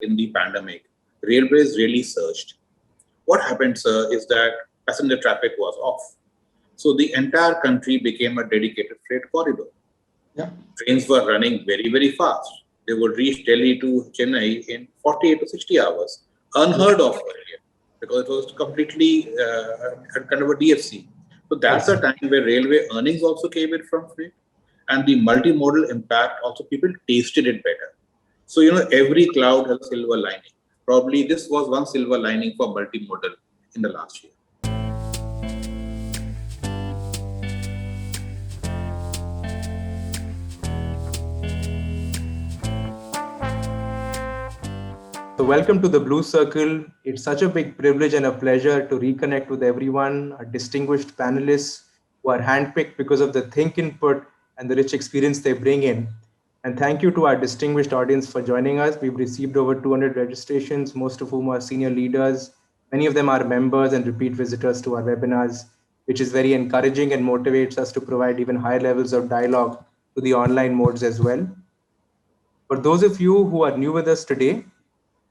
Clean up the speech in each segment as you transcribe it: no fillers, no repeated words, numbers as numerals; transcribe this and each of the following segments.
in the pandemic, railways really surged. What happened, sir, is that passenger traffic was off. So the entire country became a dedicated freight corridor. Yeah. Trains were running very, very fast. They would reach Delhi to Chennai in 48 to 60 hours, unheard of earlier, because it was completely kind of a DFC. So that's the Yes. time where railway earnings also came in from freight, and the multimodal impact also people tasted it better. So every cloud has a silver lining. Probably this was one silver lining for multimodal in the last year. So, welcome to the Blue Circle. It's such a big privilege and a pleasure to reconnect with everyone, our distinguished panelists who are handpicked because of the think input and the rich experience they bring in. And thank you to our distinguished audience for joining us. We've received over 200 registrations, most of whom are senior leaders. Many of them are members and repeat visitors to our webinars, which is very encouraging and motivates us to provide even higher levels of dialogue to the online modes as well. For those of you who are new with us today,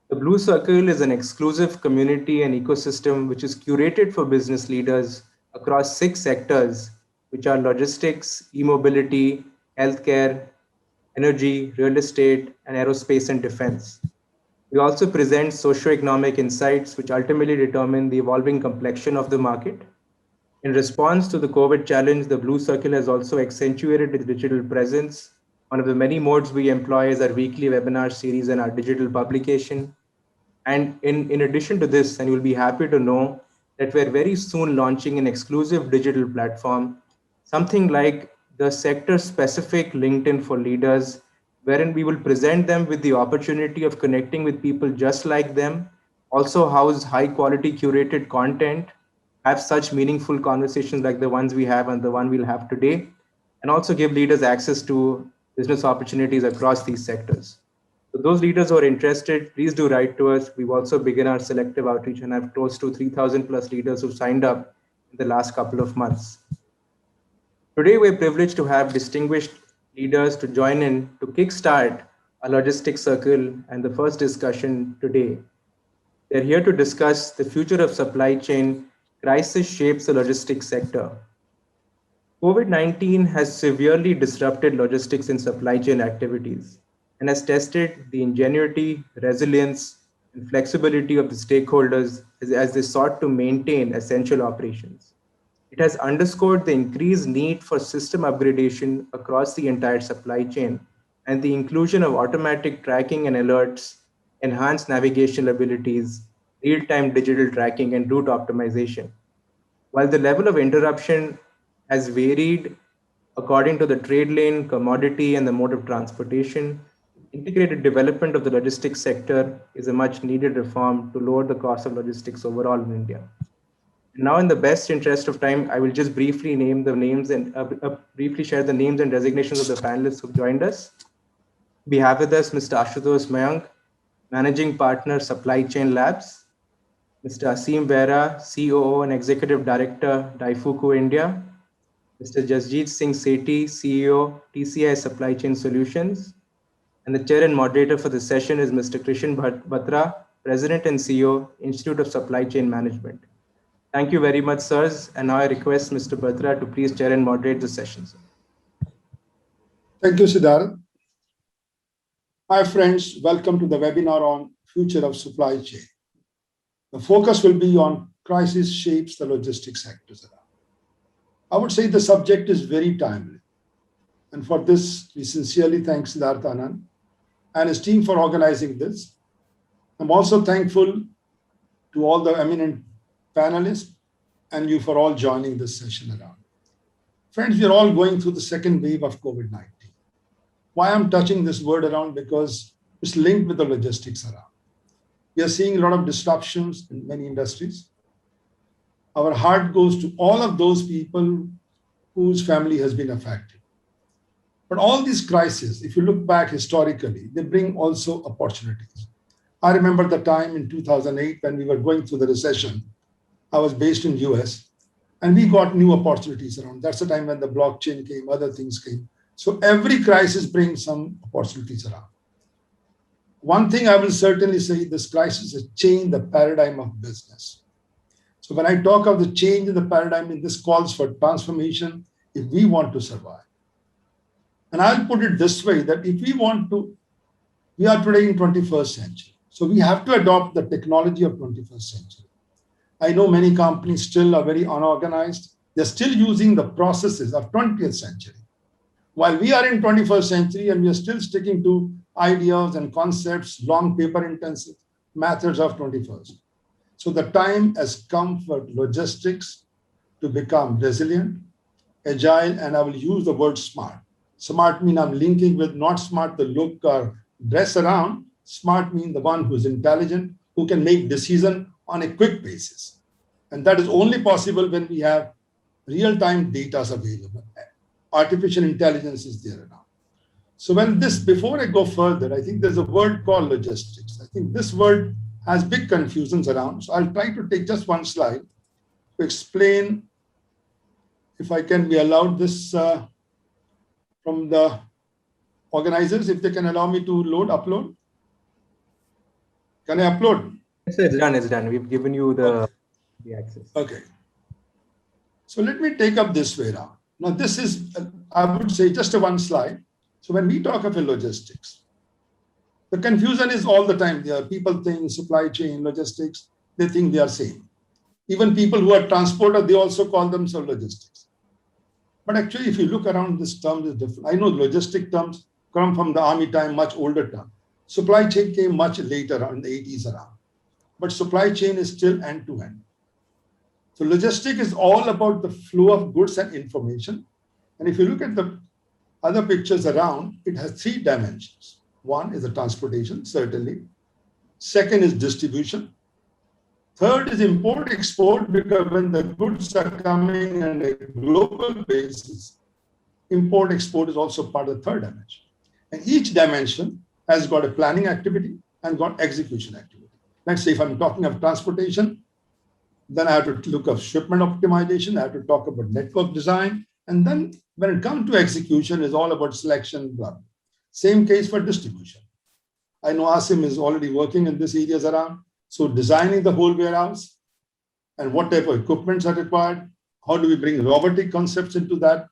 the Blue Circle is an exclusive community and ecosystem which is curated for business leaders across 6 sectors, which are logistics, e-mobility, healthcare, energy, real estate, and aerospace and defense. We also present socioeconomic insights which ultimately determine the evolving complexion of the market. In response to the COVID challenge, the Blue Circle has also accentuated its digital presence. One of the many modes we employ is our weekly webinar series and our digital publication. And in addition to this, and you'll be happy to know that we're very soon launching an exclusive digital platform, something like the sector-specific LinkedIn for leaders, wherein we will present them with the opportunity of connecting with people just like them, also house high-quality curated content, have such meaningful conversations like the ones we have and the one we'll have today, and also give leaders access to business opportunities across these sectors. So those leaders who are interested, please do write to us. We've also begun our selective outreach and have close to 3,000 plus leaders who signed up in the last couple of months. Today, we're privileged to have distinguished leaders to join in to kickstart a logistics circle and the first discussion today. They're here to discuss the future of supply chain. Crisis shapes the logistics sector. COVID-19 has severely disrupted logistics and supply chain activities and has tested the ingenuity, resilience, and flexibility of the stakeholders as they sought to maintain essential operations. It has underscored the increased need for system upgradation across the entire supply chain and the inclusion of automatic tracking and alerts, enhanced navigation abilities, real-time digital tracking, and route optimization. While the level of interruption has varied according to the trade lane, commodity, and the mode of transportation, integrated development of the logistics sector is a much needed reform to lower the cost of logistics overall in India. Now, in the best interest of time, I will just briefly name the names and briefly share the names and designations of the panelists who've joined us. We have with us Mr. Ashutosh Mayank, Managing Partner, Supply Chain Labs, Mr. Asim Behera, COO and Executive Director, Daifuku India, Mr. Jasjit Singh Sethi, CEO, TCI Supply Chain Solutions, and the chair and moderator for the session is Mr. Krishan Batra, President and CEO, Institute of Supply Chain Management. Thank you very much, sirs. And now I request Mr. Batra to please chair and moderate the session. Thank you, Siddharth. Hi, friends. Welcome to the webinar on future of supply chain. The focus will be on crisis shapes the logistics sectors. I would say the subject is very timely. And for this, we sincerely thank Siddharth Anand and his team for organizing this. I'm also thankful to all the eminent panelists and you for all joining this session around. Friends, we are all going through the second wave of COVID-19. Why I'm touching this word around? Because it's linked with the logistics around. We are seeing a lot of disruptions in many industries. Our heart goes to all of those people whose family has been affected. But all these crises, if you look back historically, they bring also opportunities. I remember the time in 2008 when we were going through the recession. I was based in US and we got new opportunities around. That's the time when the blockchain came, other things came. So every crisis brings some opportunities around. one thing I will certainly say, this crisis has changed the paradigm of business. So when I talk of the change in the paradigm, this calls for transformation if we want to survive. And I'll put it this way, that if we want to, we are today in 21st century. So we have to adopt the technology of 21st century. I know many companies still are very unorganized. They're still using the processes of 20th century. While we are in 21st century and we are still sticking to ideas and concepts, long paper intensive methods of 21st. So the time has come for logistics to become resilient, agile, and I will use the word smart. Smart means I'm linking with not smart the look or dress around. Smart means the one who is intelligent, who can make decisions on a quick basis. And that is only possible when we have real-time data available. Artificial intelligence is there now. So before I go further, I think there's a word called logistics. I think this word has big confusions around. So I'll try to take just one slide to explain, if I can be allowed this from the organizers, if they can allow me to upload. Can I upload? Yes, it's done. It's done. We've given you the access. Okay. So let me take up this way now. Now this is, I would say, just a one slide. So when we talk of a logistics, the confusion is all the time there. People think supply chain, logistics, they think they are same. Even people who are transporter, they also call themselves logistics. But actually, if you look around, this term is different. I know logistic terms come from the army time, much older term. Supply chain came much later, in the 80s around. But supply chain is still end-to-end. So logistic is all about the flow of goods and information. And if you look at the other pictures around, it has three dimensions. One is the transportation, certainly. Second is distribution. Third is import-export, because when the goods are coming on a global basis, import-export is also part of the third dimension. And each dimension has got a planning activity and got execution activity. Let's say if I'm talking of transportation, then I have to look at shipment optimization, I have to talk about network design, and then when it comes to execution, it's all about selection. Blah. Same case for distribution. I know Asim is already working in these areas around. So designing the whole warehouse and what type of equipments are required, how do we bring robotic concepts into that?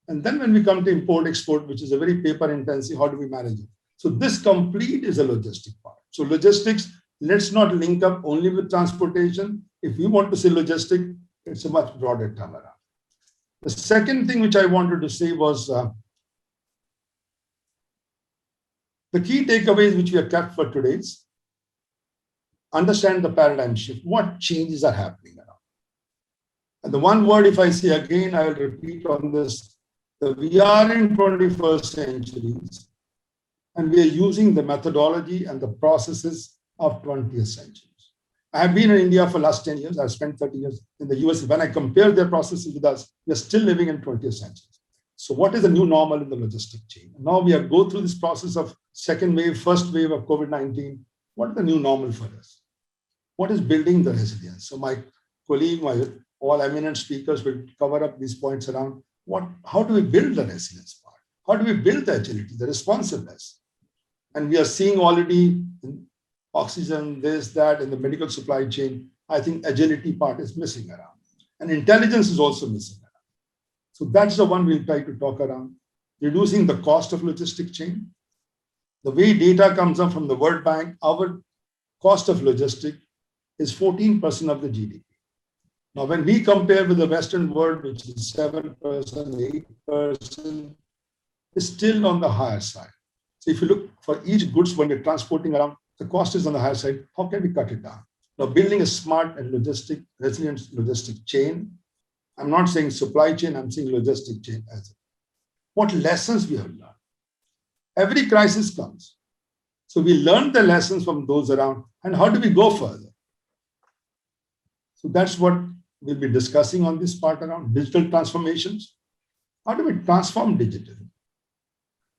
And then when we come to import-export, which is a very paper-intensive, how do we manage it? So this complete is a logistic part. So logistics, let's not link up only with transportation. If we want to say logistic, it's a much broader term around. The second thing which I wanted to say was the key takeaways which we have kept for today's understand the paradigm shift. What changes are happening around? And the one word, if I say again, I will repeat on this, that we are in 21st centuries and we are using the methodology and the processes of 20th centuries. I have been in India for the last 10 years. I've spent 30 years in the US. When I compare their processes with us, we're still living in 20th century. So what is the new normal in the logistic chain? Now we have go through this process of second wave, first wave of COVID-19. What is the new normal for us? What is building the resilience? So my colleague, all eminent speakers will cover up these points around how do we build the resilience part? How do we build the agility, the responsiveness? And we are seeing already in oxygen, this, that, in the medical supply chain, I think agility part is missing around. And intelligence is also missing around. So that's the one we'll try to talk around. Reducing the cost of logistic chain. The way data comes up from the World Bank, our cost of logistic is 14% of the GDP. Now, when we compare with the Western world, which is 7%, 8%, it's still on the higher side. So if you look for each goods when you're transporting around, the cost is on the higher side. How can we cut it down? Now, building a smart and resilient logistic chain. I'm not saying supply chain, I'm saying logistic chain as it. What lessons we have learned? Every crisis comes. So we learned the lessons from those around, and how do we go further? So that's what we'll be discussing on this part around digital transformations. How do we transform digitally?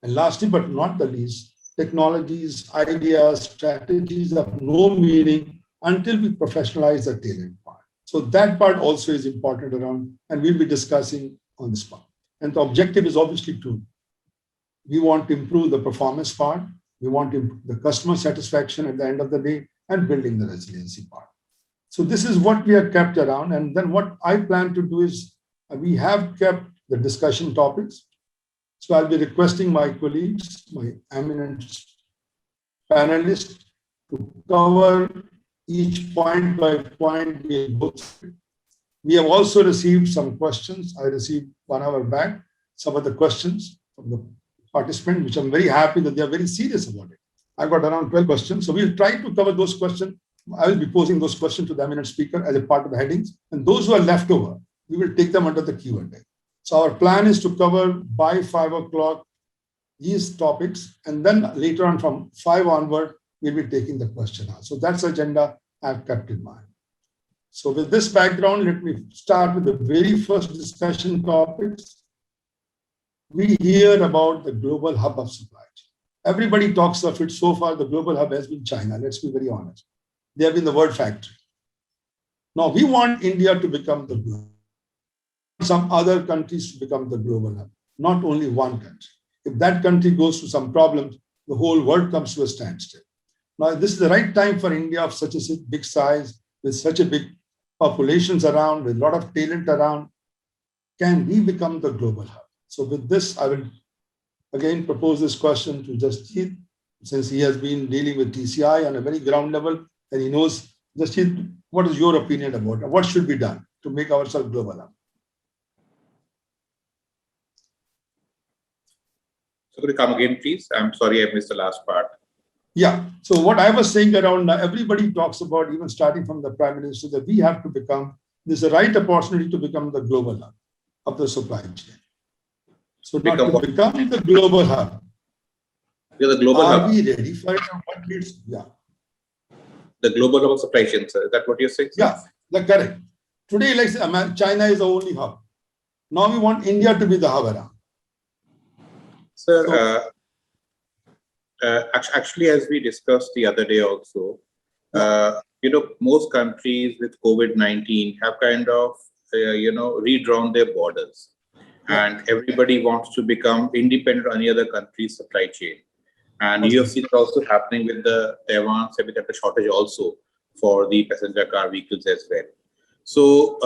And lastly, but not the least, technologies, ideas, strategies have no meaning until we professionalize the talent part. So that part also is important around, and we'll be discussing on this part. And the objective is obviously two. We want to improve the performance part We want the customer satisfaction at the end of the day and building the resiliency part. So this is what we have kept around. And then what I plan to do is we have kept the discussion topics. So I'll be requesting my colleagues, my eminent panelists, to cover each point by point. We have also received some questions. I received 1 hour back some of the questions from the participants, which I'm very happy that they are very serious about it. I got around 12 questions. So we'll try to cover those questions. I will be posing those questions to the eminent speaker as a part of the headings. And those who are left over, we will take them under the Q&A. So our plan is to cover by 5 o'clock these topics. And then later on from 5 onward, we'll be taking the question out. So that's the agenda I've kept in mind. So with this background, let me start with the very first discussion topics. We hear about the global hub of supply chain. Everybody talks of it. So far, the global hub has been China. Let's be very honest. They have been the world factory. Now, we want India to become the global. Some other countries to become the global hub, not only one country. If that country goes through some problems, the whole world comes to a standstill. Now, this is the right time for India of such a big size, with such a big populations around, with a lot of talent around. Can we become the global hub? So with this, I will again propose this question to Jasjit, since he has been dealing with TCI on a very ground level, and he knows. Jasjit, what is your opinion about it? What should be done to make ourselves global hub? So could you come again, please? I'm sorry, I missed the last part. Yeah. So what I was saying around, everybody talks about, even starting from the Prime Minister, that we have to become, there's a right opportunity to become the global hub of the supply chain. So not to become the global hub. You're the global hub. Are we ready for it? Yeah. The global hub of supply chain, sir. Is that what you're saying? Sir? Yeah, that's correct. Today, like China is the only hub. Now we want India to be the hub around. Sir, actually, as we discussed the other day also, most countries with COVID-19 have kind of, redrawn their borders. And everybody wants to become independent of any other country's supply chain. And you have seen it also happening with the Taiwan semiconductor shortage also for the passenger car vehicles as well. So,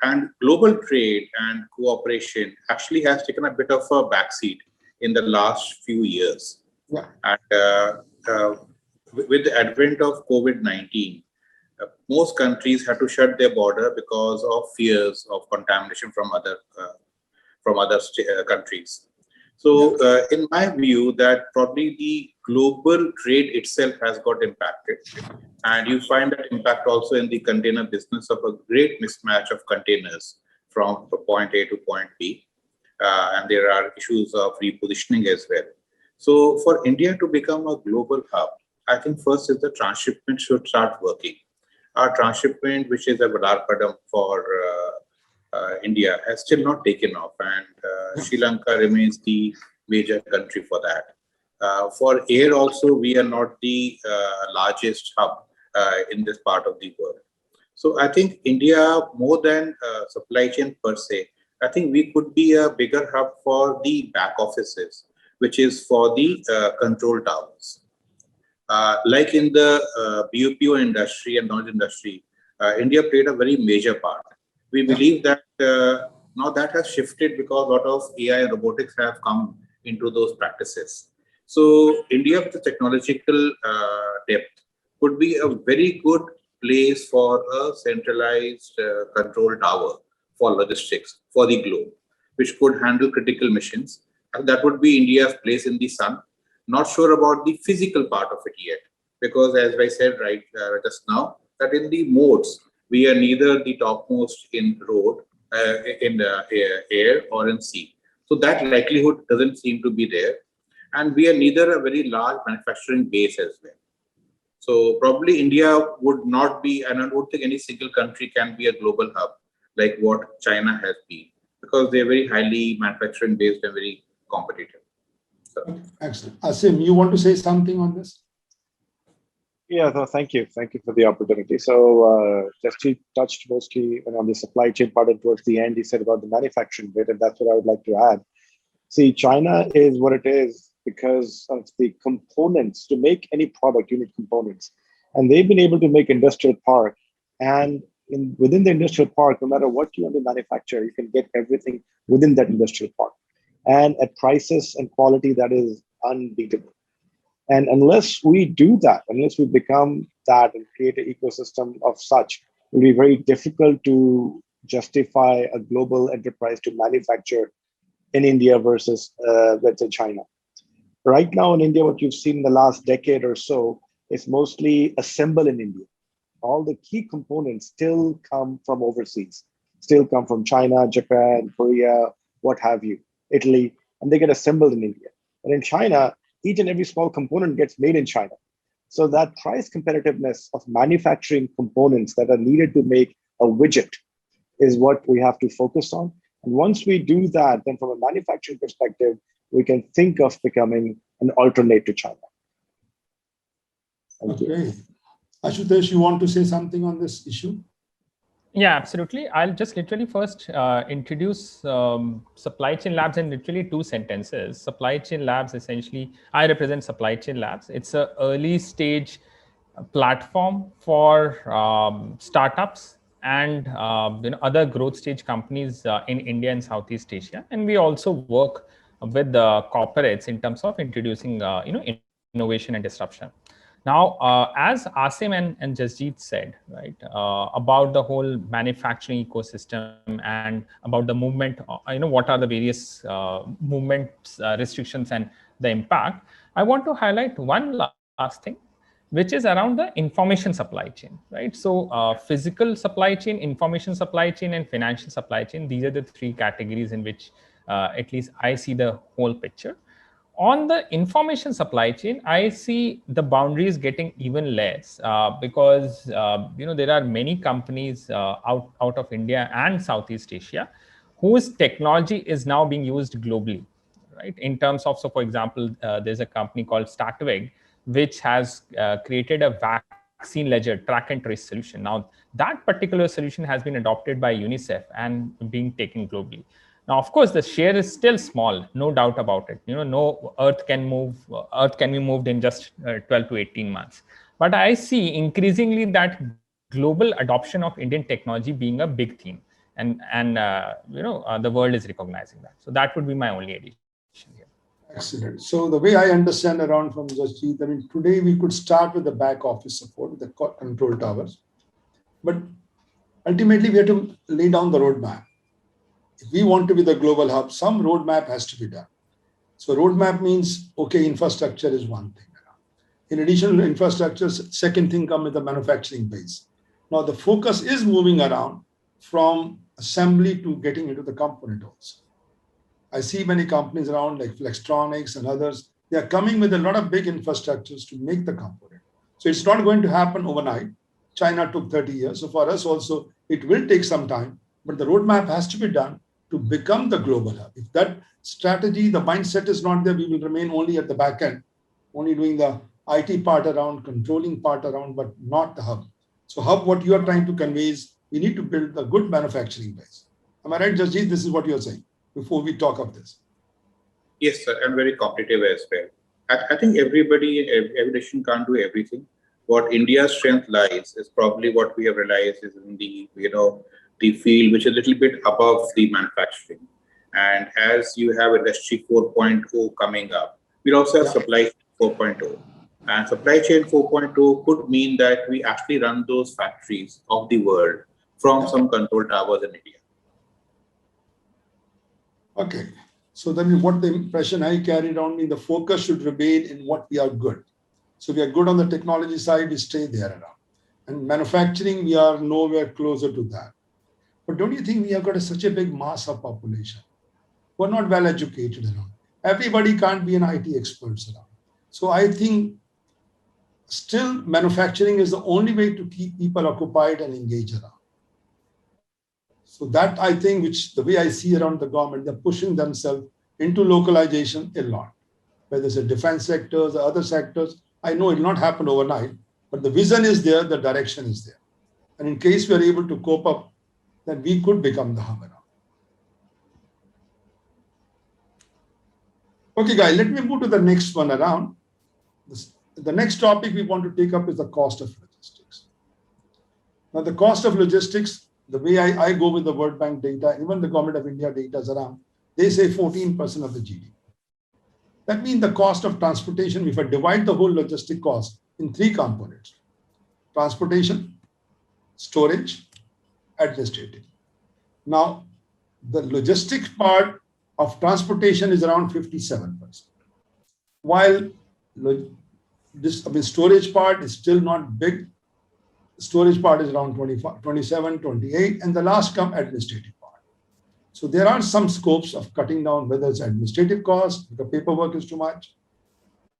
and global trade and cooperation actually has taken a bit of a backseat in the last few years. Yeah. And with the advent of COVID-19, most countries had to shut their border because of fears of contamination from other countries. So, in my view, that probably the global trade itself has got impacted, and you find that impact also in the container business of a great mismatch of containers from point A to point B, and there are issues of repositioning as well. So, for India to become a global hub, I think first is the transshipment should start working. Our transshipment, which is a Vadarpadam for India, has still not taken off, and Sri Lanka remains the major country for that. For air also, we are not the largest hub in this part of the world. So I think India, more than supply chain per se, I think we could be a bigger hub for the back offices, which is for the control towers. Like in the BPO industry and non-industry, India played a very major part. We believe that now that has shifted because a lot of AI and robotics have come into those practices. So India with the technological depth could be a very good place for a centralized control tower for logistics for the globe, which could handle critical missions. And that would be India's place in the sun. Not sure about the physical part of it yet, because as I said just now, that in the modes, we are neither the topmost in road, in air or in sea. So that likelihood doesn't seem to be there. And we are neither a very large manufacturing base as well. So probably India would not be, and I don't think any single country can be a global hub like what China has been, because they're very highly manufacturing based and very competitive. So. Excellent. Asim, you want to say something on this? Yeah, no, thank you. Thank you for the opportunity. So Jasjit touched mostly on the supply chain part, and towards the end, he said about the manufacturing bit, and that's what I would like to add. See, China is what it is because of the components. To make any product, you need components. And they've been able to make industrial park. And within the industrial park, no matter what you want to manufacture, you can get everything within that industrial park. And at prices and quality that is unbeatable. And unless we do that, unless we become that and create an ecosystem of such, it will be very difficult to justify a global enterprise to manufacture in India versus, let's say, China. Right now in India, what you've seen in the last decade or so is mostly assembled in India. All the key components still come from overseas, still come from China, Japan, Korea, what have you, Italy, and they get assembled in India. And in China, each and every small component gets made in China. So that price competitiveness of manufacturing components that are needed to make a widget is what we have to focus on. And once we do that, then from a manufacturing perspective, we can think of becoming an alternate to China. Thank you. Ashutosh, you want to say something on this issue? Yeah, absolutely. I'll just literally first introduce supply chain labs in literally 2 sentences. Supply chain labs, essentially, I represent supply chain labs. It's an early stage platform for startups and other growth stage companies in India and Southeast Asia. And we also work with the corporates in terms of introducing innovation and disruption. Now, as Asim and Jasjit said, right, about the whole manufacturing ecosystem and about the movement, what are the various movements, restrictions, and the impact, I want to highlight one last thing, which is around the information supply chain, right? So physical supply chain, information supply chain, and financial supply chain, these are the 3 categories in which at least I see the whole picture. On the information supply chain, I see the boundaries getting even less because there are many companies out of India and Southeast Asia whose technology is now being used globally, right? In terms of, so for example, there's a company called Startweg, which has created a vaccine ledger track and trace solution. Now, that particular solution has been adopted by UNICEF and being taken globally. Now, of course, the share is still small, no doubt about it. No Earth can be moved in just 12 to 18 months. But I see increasingly that global adoption of Indian technology being a big theme, and the world is recognizing that. So that would be my only addition here. Excellent. So the way I understand around from Jasjit, I mean, today we could start with the back office support, with the control towers, but ultimately we have to lay down the roadmap. If we want to be the global hub, some roadmap has to be done. So roadmap means, okay, infrastructure is one thing. In addition to infrastructure, second thing comes with the manufacturing base. Now the focus is moving around from assembly to getting into the component also. I see many companies around like Flextronics and others, they are coming with a lot of big infrastructures to make the component. So it's not going to happen overnight. China took 30 years. So for us also, it will take some time, but the roadmap has to be done to become the global hub. If that strategy, the mindset is not there, we will remain only at the back end, only doing the IT part around, controlling part around, but not the hub. So hub, what you are trying to convey is we need to build a good manufacturing base. Am I right, Jasjit? This is what you're saying before we talk of this. Yes, sir, and very competitive as well. I think every nation can't do everything. What India's strength lies is probably what we have realized is in the the field which is a little bit above the manufacturing. And as you have Industry 4.0 coming up, we also have Supply Chain 4.0. And Supply Chain 4.0 could mean that we actually run those factories of the world from some control towers in India. Okay. So then what the impression I carried on me, the focus should remain in what we are good. So we are good on the technology side, we stay there around. And manufacturing, we are nowhere closer to that. But don't you think we have got such a big mass of population? We're not well educated around. Everybody can't be an IT expert around. So I think still manufacturing is the only way to keep people occupied and engaged around. So that I think, which the way I see around the government, they're pushing themselves into localization a lot. Whether it's the defense sectors or other sectors, I know it will not happen overnight, but the vision is there, the direction is there. And in case we are able to cope up, then we could become the hub around. Okay, guys, let me move to the next one around. The next topic we want to take up is the cost of logistics. Now, the cost of logistics, the way I go with the World Bank data, even the Government of India data is around, they say 14% of the GDP. That means the cost of transportation, if I divide the whole logistic cost in three components: transportation, storage, administrative. Now, the logistics part of transportation is around 57%. While storage part is still not big. Storage part is around 25, 27, 28, and the last come administrative part. So there are some scopes of cutting down, whether it's administrative cost, the paperwork is too much.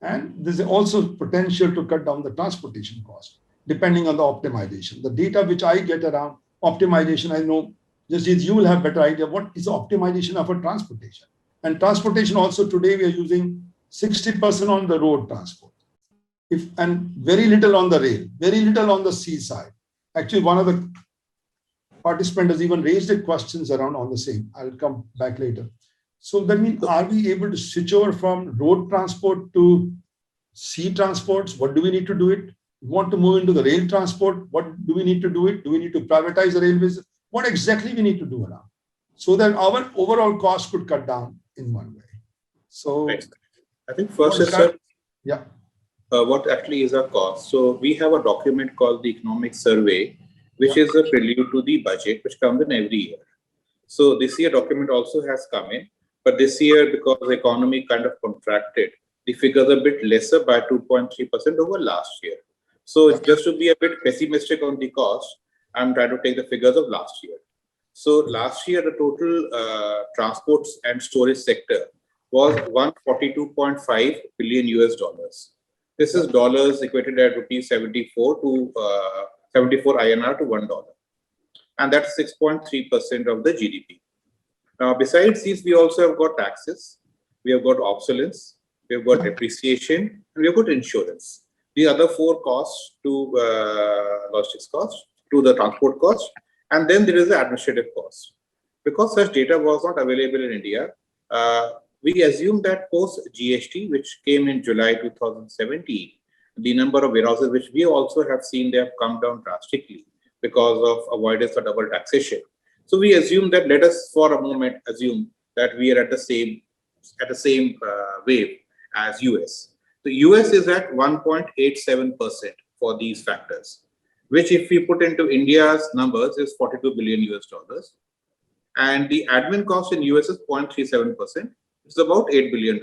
And there's also potential to cut down the transportation cost, depending on the optimization. The data which I get around optimization, I know, Jasjit, you will have better idea what is the optimization of a transportation. And transportation also today we are using 60% on the road transport. And very little on the rail, very little on the sea side. Actually, one of the participants has even raised the questions around on the same. I'll come back later. So that means, are we able to switch over from road transport to sea transports? What do we need to do it? We want to move into the rail transport. What do we need to do it? Do we need to privatize the railways? What exactly we need to do around so that our overall cost could cut down in one way? So I think first is, sir, yeah. What actually is our cost? So we have a document called the Economic Survey, which is a prelude to the budget, which comes in every year. So this year document also has come in, but this year, because the economy kind of contracted, the figures are a bit lesser by 2.3% over last year. So just to be a bit pessimistic on the cost, I'm trying to take the figures of last year. So last year, the total transports and storage sector was 142.5 billion US dollars. This is dollars equated at rupees 74 to 74 INR to $1. And that's 6.3% of the GDP. Now, besides these, we also have got taxes, we have got obsolescence, we have got depreciation, and we have got insurance. The other four costs to logistics cost, to the transport cost, and then there is the administrative cost. Because such data was not available in India, we assume that post GST, which came in July 2017, the number of warehouses, which we also have seen, they have come down drastically because of avoidance of double taxation. So we assume that, let us for a moment assume that we are at the same wave as US. The US is at 1.87% for these factors, which if we put into India's numbers is 42 billion US dollars. And the admin cost in US is 0.37%. It's about $8 billion.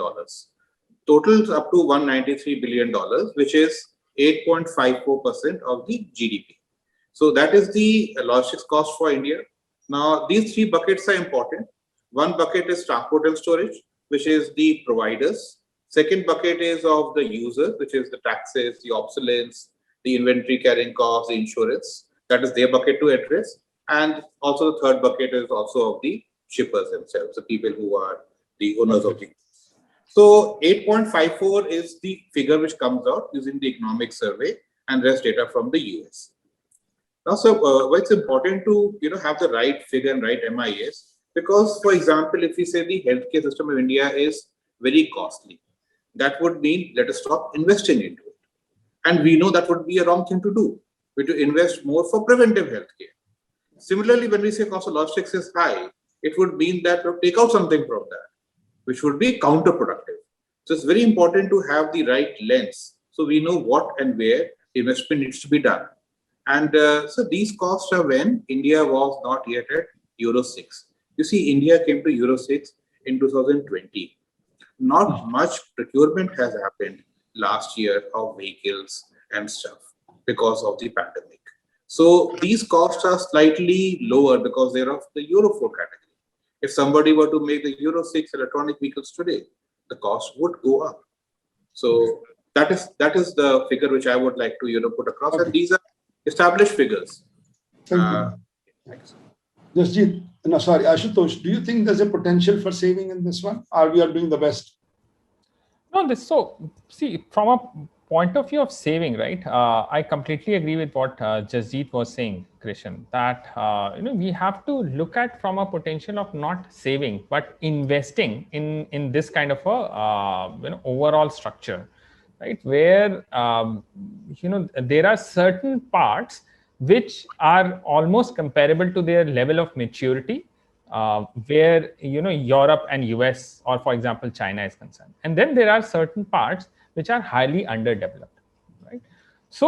Totals up to $193 billion, which is 8.54% of the GDP. So that is the logistics cost for India. Now, these three buckets are important. One bucket is transport and storage, which is the providers. Second bucket is of the users, which is the taxes, the obsolescence, the inventory carrying costs, the insurance. That is their bucket to address. And also the third bucket is also of the shippers themselves, the people who are the owners of the goods. So 8.54 is the figure which comes out using the economic survey and rest data from the US. Now, so it's important to have the right figure and right MIS, because, for example, if we say the healthcare system of India is very costly, that would mean let us stop investing into it. And we know that would be a wrong thing to do. We to invest more for preventive healthcare. Similarly, when we say cost of logistics is high, it would mean that we take out something from that, which would be counterproductive. So it's very important to have the right lens, so we know what and where investment needs to be done. And so these costs are when India was not yet at Euro 6. You see, India came to Euro 6 in 2020. Not much procurement has happened last year of vehicles and stuff because of the pandemic. So these costs are slightly lower because they're of the Euro 4 category. If somebody were to make the Euro 6 electronic vehicles today, the cost would go up. So that is the figure which I would like to put across. Okay. And these are established figures. Thank you. Thanks. Jasjit, no, sorry, Ashutosh, do you think there's a potential for saving in this one, or we are doing the best? No, so see, from a point of view of saving, right? I completely agree with what Jasjit was saying, Krishan, that we have to look at from a potential of not saving but investing in this kind of a overall structure, right? Where there are certain parts which are almost comparable to their level of maturity, where Europe and US, or for example China, is concerned, and then there are certain parts which are highly underdeveloped, right? So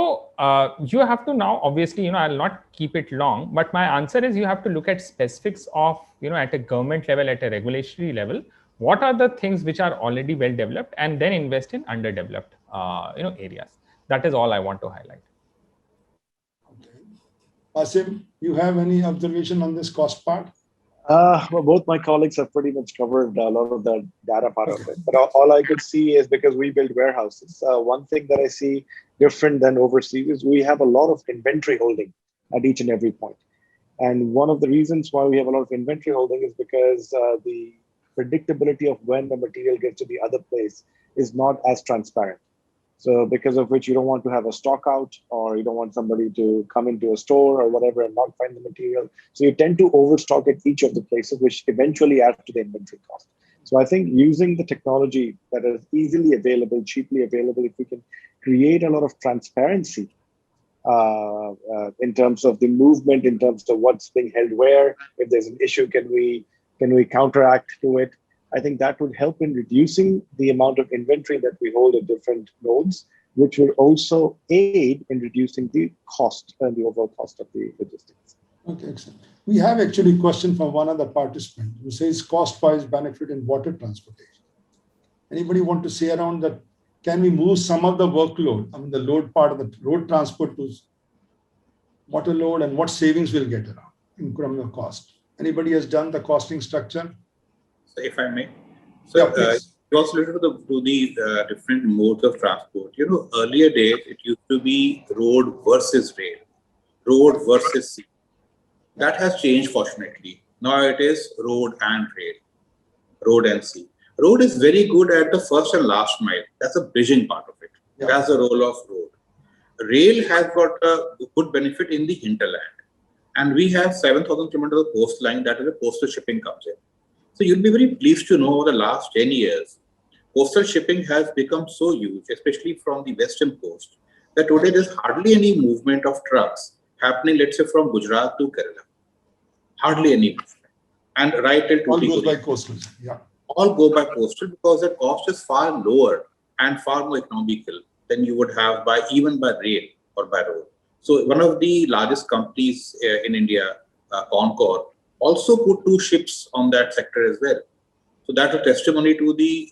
you have to now, obviously, I'll not keep it long, but my answer is you have to look at specifics of at a government level, at a regulatory level, what are the things which are already well developed, and then invest in underdeveloped areas. That is all I want to highlight. Okay. Asim, you have any observation on this cost part? Well, both my colleagues have pretty much covered a lot of the data part of it. But all I could see is, because we build warehouses, one thing that I see different than overseas is we have a lot of inventory holding at each and every point. And one of the reasons why we have a lot of inventory holding is because the predictability of when the material gets to the other place is not as transparent. So because of which you don't want to have a stock out, or you don't want somebody to come into a store or whatever and not find the material. So you tend to overstock at each of the places, which eventually adds to the inventory cost. So I think using the technology that is easily available, cheaply available, if we can create a lot of transparency in terms of the movement, in terms of what's being held where, if there's an issue, can we counteract to it? I think that would help in reducing the amount of inventory that we hold at different nodes, which will also aid in reducing the cost and the overall cost of the logistics. Okay, excellent. We have actually a question from one other participant who says cost-wise benefit in water transportation. Anybody want to say around that? Can we move some of the workload, the load part of the road transport to water load, and what savings we'll get around in terms of cost? Anybody has done the costing structure? So if I may, Yeah, please. you also look to the different modes of transport. Earlier days it used to be road versus rail, road versus sea. That has changed, fortunately. Now it is road and rail, road and sea. Road is very good at the first and last mile. That's a bridging part of it. Yeah. That's the role of road. Rail has got a good benefit in the hinterland. And we have 7,000 kilometers of coastline, that is where coastal shipping comes in. So you'll be very pleased to know over the last 10 years, coastal shipping has become so huge, especially from the western coast, that today there's hardly any movement of trucks happening, let's say, from Gujarat to Kerala. Hardly any movement. And right till All goes Tuticorin. by coastal. Yeah. All go by coastal because the cost is far lower and far more economical than you would have even by rail or by road. So one of the largest companies in India, Concor, also put 2 ships on that sector as well. So that's a testimony to the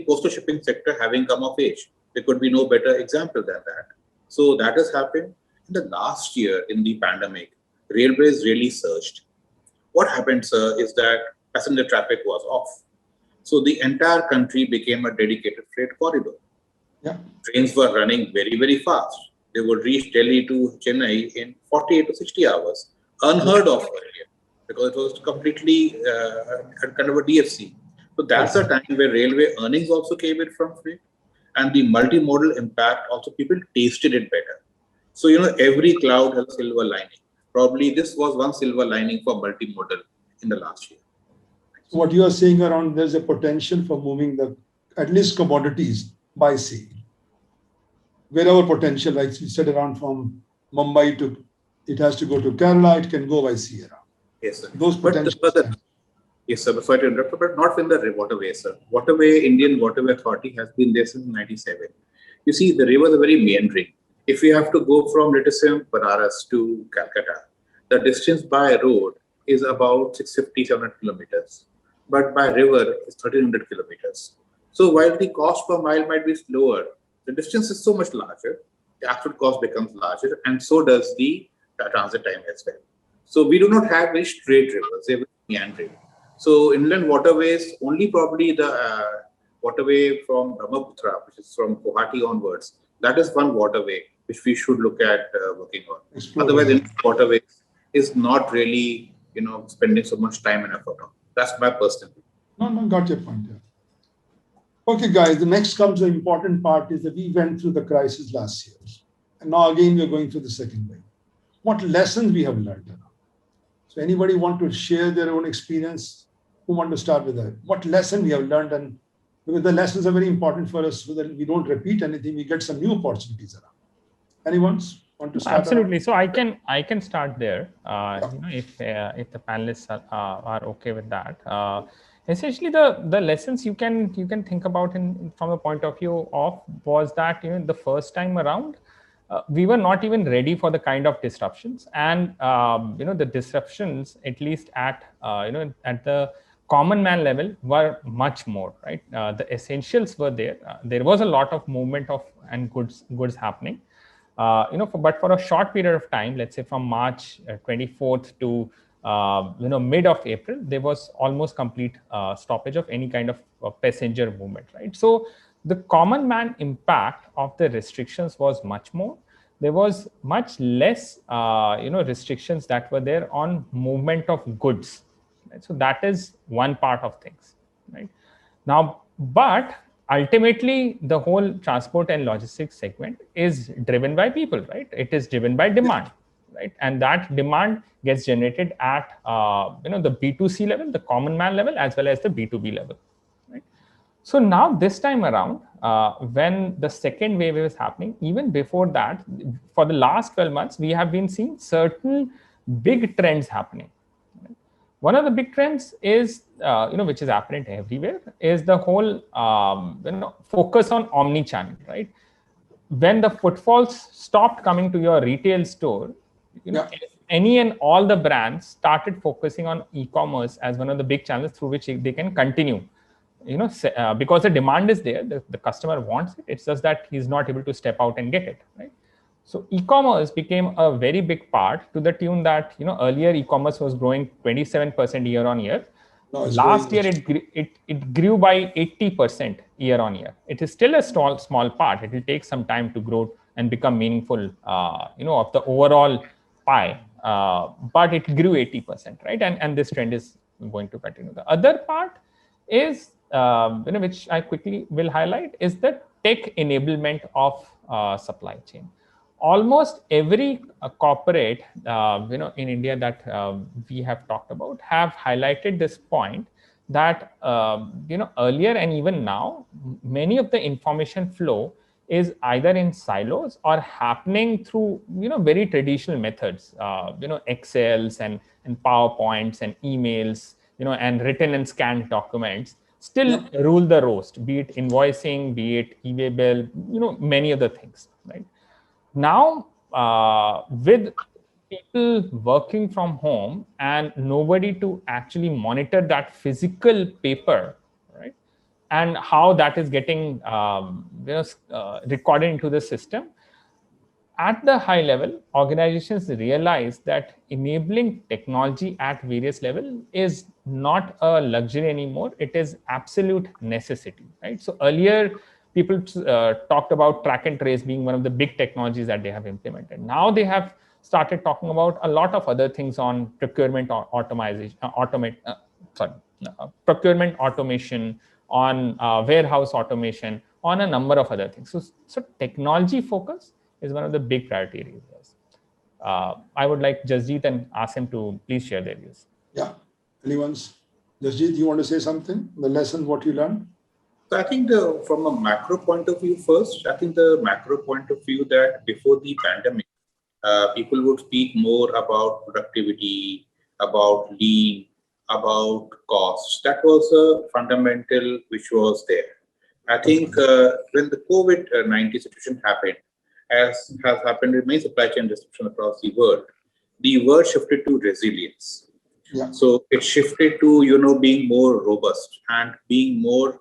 coastal shipping sector having come of age. There could be no better example than that. So that has happened. In the last year, in the pandemic, railways really surged. What happened, sir, is that passenger traffic was off. So the entire country became a dedicated freight corridor. Yeah. Trains were running very, very fast. They would reach Delhi to Chennai in 48 to 60 hours. Unheard of earlier, because it was completely kind of a DFC. So that's a time where railway earnings also came in from freight, and the multimodal impact also, people tasted it better. So, every cloud has a silver lining. Probably this was one silver lining for multimodal in the last year. So what you are saying around, there's a potential for moving at least commodities by sea. Wherever potential, like you said, around from Mumbai it has to go to Kerala, it can go by sea around. Yes, sir. Those potentials. Yes, sir. Before I interrupt, but not in the waterway, sir. Waterway, Indian Waterway Authority has been there since 97. You see, the rivers are very meandering. If you have to go from, let us say, Banaras to Calcutta, the distance by road is about 650, 700 kilometers. But by river, it's 1,300 kilometers. So while the cost per mile might be lower, the distance is so much larger, the absolute cost becomes larger, and so does the transit time as well. So we do not have very straight rivers, they're meandering. So inland waterways, only probably the waterway from Batra, which is from Guwahati onwards, that is one waterway which we should look at working on. Otherwise, inland waterways is not really, spending so much time and effort on. That's my personal view. No, got your point. Yeah. Okay, guys, the next comes the important part is that we went through the crisis last year. And now again, we're going through the second wave. What lessons we have learned? So anybody want to share their own experience? Who want to start with that? What lesson we have learned? And because the lessons are very important for us so that we don't repeat anything, we get some new opportunities around. Anyone want to start? Absolutely. So I can start there. If the panelists are okay with that. Essentially, the lessons you can think about from the point of view of was that the first time around we were not even ready for the kind of disruptions, and the disruptions, at least at at the common man level, were much more, right. The essentials were there. There was a lot of movement of and goods happening. But for a short period of time, let's say from March 24th to mid of April, there was almost complete stoppage of any kind of passenger movement, right? So the common man impact of the restrictions was much more. There was much less restrictions that were there on movement of goods, right? So that is one part of things, right? Now, but ultimately, the whole transport and logistics segment is driven by people, right? It is driven by demand, right? And that demand gets generated at the B2C level, the common man level, as well as the B2B level, right? So now this time around, when the second wave is happening, even before that, for the last 12 months, we have been seeing certain big trends happening. One of the big trends is, which is apparent everywhere, is the whole, focus on omni-channel, right? When the footfalls stopped coming to your retail store, any and all the brands started focusing on e-commerce as one of the big channels through which they can continue. Because the demand is there, the customer wants it. It's just that he's not able to step out and get it, right? So e-commerce became a very big part, to the tune that earlier e-commerce was growing 27% year on year. Last year it grew by 80% year on year. It is still a small part. It will take some time to grow and become meaningful, of the overall pie. But it grew 80%, right? And this trend is going to continue. The other part is, which I quickly will highlight, is the tech enablement of supply chain. Almost every corporate, in India that we have talked about have highlighted this point that, earlier and even now, many of the information flow is either in silos or happening through, very traditional methods, Excels and PowerPoints and emails, and written and scanned documents still rule the roast, be it invoicing, be it e-way bill, many other things, right? Now, with people working from home and nobody to actually monitor that physical paper, right, and how that is getting recorded into the system, at the high level, organizations realize that enabling technology at various levels is not a luxury anymore. It is absolute necessity, right? So earlier, people talked about track and trace being one of the big technologies that they have implemented. Now they have started talking about a lot of other things on procurement procurement automation, on warehouse automation, on a number of other things. So technology focus is one of the big priority areas. I would like Jasjit and Asim to please share their views. Yeah. Anyone's? Jasjit, you want to say something? The lesson, what you learned? So I think from a macro point of view first, I think the macro point of view that before the pandemic, people would speak more about productivity, about lean, about costs. That was a fundamental which was there. I think when the COVID-19 situation happened, as has happened with many supply chain disruptions across the word shifted to resilience. Yeah. So it shifted to being more robust and being more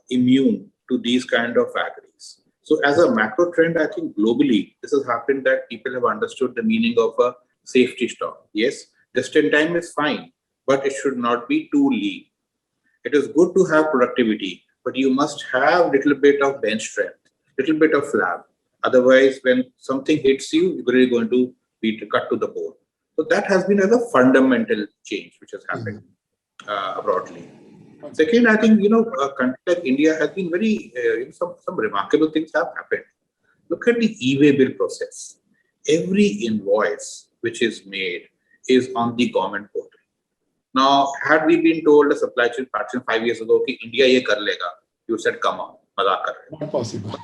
immune to these kind of vagaries. So as a macro trend, I think globally this has happened that people have understood the meaning of a safety stock. Yes, just in time is fine, but it should not be too lean. It is good to have productivity, but you must have little bit of bench strength, little bit of flab. Otherwise, when something hits you, you're really going to be cut to the bone. So that has been as a fundamental change which has happened broadly. Second, I think, a country like India has been very, some remarkable things have happened. Look at the e-way bill process. Every invoice which is made is on the government portal. Now, had we been told a supply chain partner 5 years ago, that India ye kar lega, you said, come on, mazak kar rahe ho. Not possible.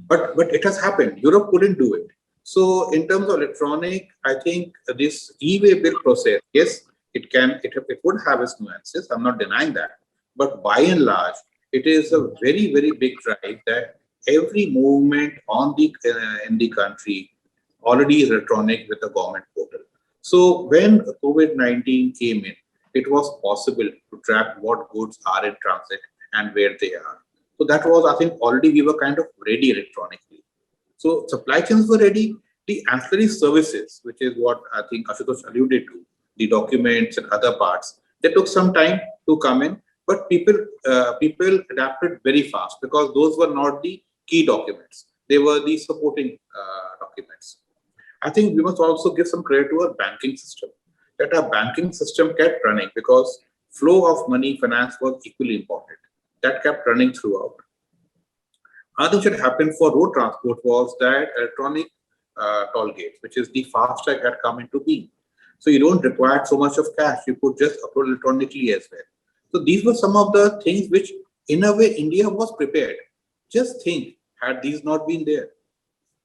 But it has happened. Europe couldn't do it. So in terms of electronic, I think this e-way bill process, yes, it would have its nuances. I'm not denying that. But by and large, it is a very, very big drive that every movement on the in the country already is electronic with the government portal. So when COVID-19 came in, it was possible to track what goods are in transit and where they are. So that was, I think, already we were kind of ready electronically. So supply chains were ready. The ancillary services, which is what I think Ashutosh alluded to, the documents and other parts, they took some time to come in, but people adapted very fast because those were not the key documents. They were the supporting documents. I think we must also give some credit to our banking system, that our banking system kept running because flow of money, finance was equally important. That kept running throughout. Another thing that happened for road transport was that electronic toll gates, which is the FASTag, had come into being. So you don't require so much of cash. You could just upload electronically as well. So these were some of the things which, in a way, India was prepared. Just think, had these not been there.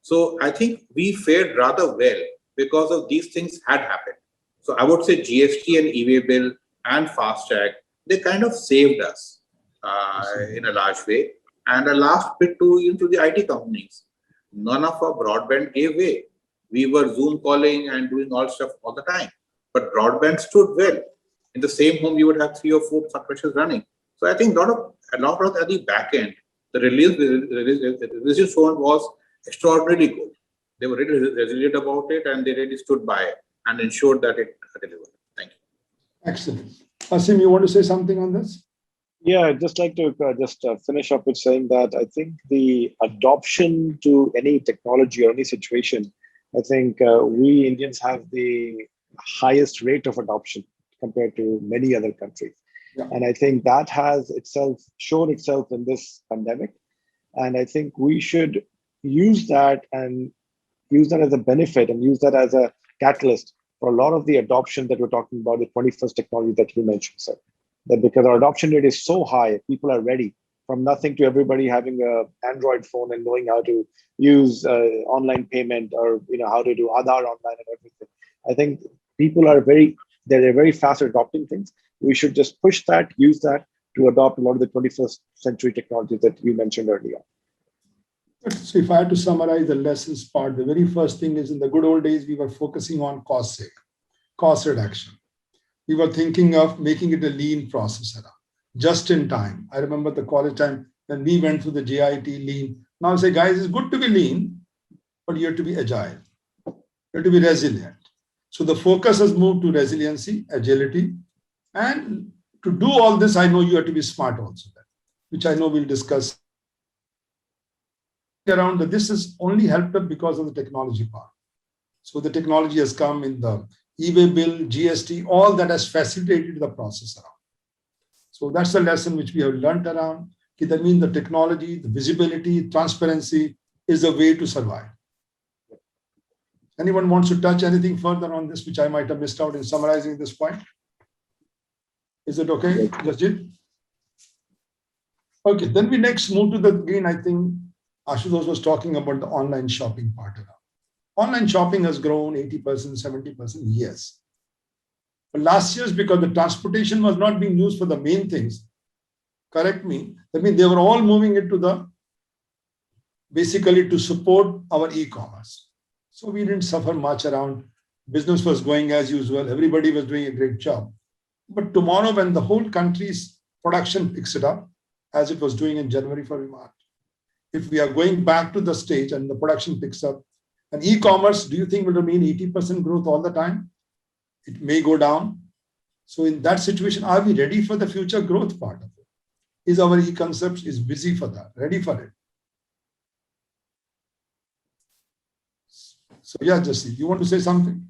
So I think we fared rather well because of these things had happened. So I would say GST and e-way bill and FASTag, they kind of saved us in a large way. And a last bit into the IT companies. None of our broadband gave way. We were Zoom calling and doing all stuff all the time. But broadband stood well. In the same home, you would have 3 or 4 subscriptions running. So I think a lot of at the back end, the resilience shown was extraordinarily good. They were really resilient about it, and they really stood by it and ensured that it delivered. Thank you. Excellent. Asim, you want to say something on this? Yeah, I'd just like to finish up with saying that I think the adoption to any technology or any situation, I think we Indians have the highest rate of adoption compared to many other countries. Yeah. And I think that has shown itself in this pandemic. And I think we should use that as a benefit and use that as a catalyst for a lot of the adoption that we're talking about, the 21st technology that you mentioned, sir. That because our adoption rate is so high, people are ready from nothing to everybody having an Android phone and knowing how to use online payment or how to do Aadhaar online and everything. I think people are they're very fast at adopting things. We should just push that, use that to adopt a lot of the 21st century technologies that you mentioned earlier. So if I had to summarize the lessons part, the very first thing is in the good old days, we were focusing on cost reduction. We were thinking of making it a lean process, just in time. I remember the college time when we went through the JIT lean. Now I say, guys, it's good to be lean, but you have to be agile. You have to be resilient. So the focus has moved to resiliency, agility. And to do all this, I know you have to be smart also, which I know we'll discuss around that. This has only helped us because of the technology part. So the technology has come in the e-way bill, GST, all that has facilitated the process around. So that's the lesson which we have learned around. That means the technology, the visibility, transparency is the way to survive. Anyone wants to touch anything further on this, which I might have missed out in summarizing this point? Is it okay, Jasjit? Okay, then we next move to again, I think Ashutosh was talking about the online shopping part around. Online shopping has grown 80%, 70%, yes. But last year, because the transportation was not being used for the main things, correct me, that means they were all moving into basically to support our e-commerce. So we didn't suffer much around. Business was going as usual. Everybody was doing a great job. But tomorrow, when the whole country's production picks it up, as it was doing in January, February, March, if we are going back to the stage and the production picks up, and e-commerce, do you think will mean 80% growth all the time? It may go down. So in that situation, are we ready for the future growth part of it? Is our e-concept is busy for that, ready for it? So yeah, Jasjit, you want to say something?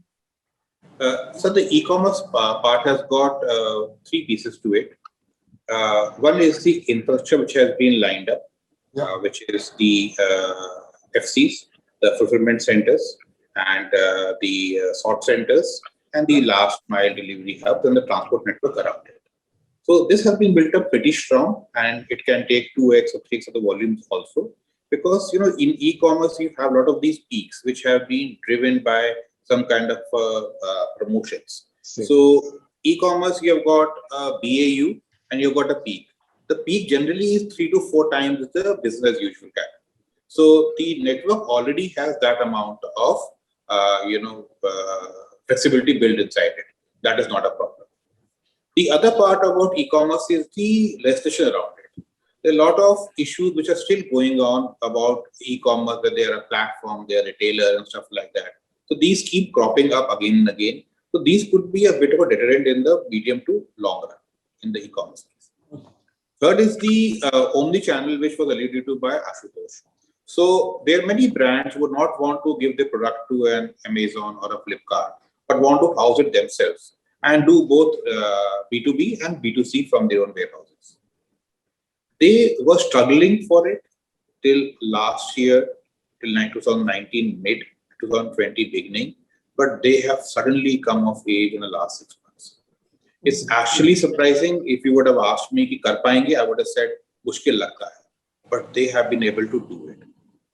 So the e-commerce part has got 3 pieces to it. One is the infrastructure which has been lined up, Yeah. which is the FCs, the fulfillment centers, and the sort centers, and the last mile delivery hubs and the transport network around it. So this has been built up pretty strong, and it can take 2x or 3x of the volumes also, because in e-commerce you have a lot of these peaks which have been driven by some kind of promotions. So e-commerce, you have got a BAU and you've got a peak. The peak generally is 3 to 4 times the business as usual cap. So the network already has that amount of flexibility built inside it. That is not a problem. The other part about e-commerce is the legislation around it. There are a lot of issues which are still going on about e-commerce, where they are a platform, they are a retailer and stuff like that. So these keep cropping up again and again. So these could be a bit of a deterrent in the medium to long run in the e-commerce space. Third is the omni-channel, which was alluded to by Ashutosh. So there are many brands who would not want to give their product to an Amazon or a Flipkart, but want to house it themselves and do both B2B and B2C from their own warehouses. They were struggling for it till last year, till 2019 mid, 2020 beginning, but they have suddenly come of age in the last 6 months. It's actually surprising. If you would have asked me ki kar payenge, I would have said mushkil lagta hai, but they have been able to do it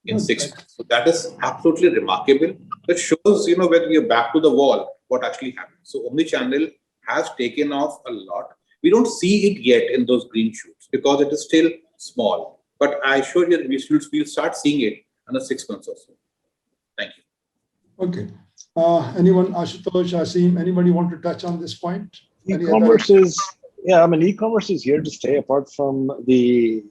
in 6 months. So that is absolutely remarkable. That shows, when we are back to the wall, what actually happened. So omnichannel has taken off a lot. We don't see it yet in those green shoots because it is still small. But I assure you, we'll start seeing it in the 6 months or so. Thank you. Okay. Anyone, Ashutosh, Asim, anybody want to touch on this point? E-commerce is, e-commerce is here to stay. Apart from the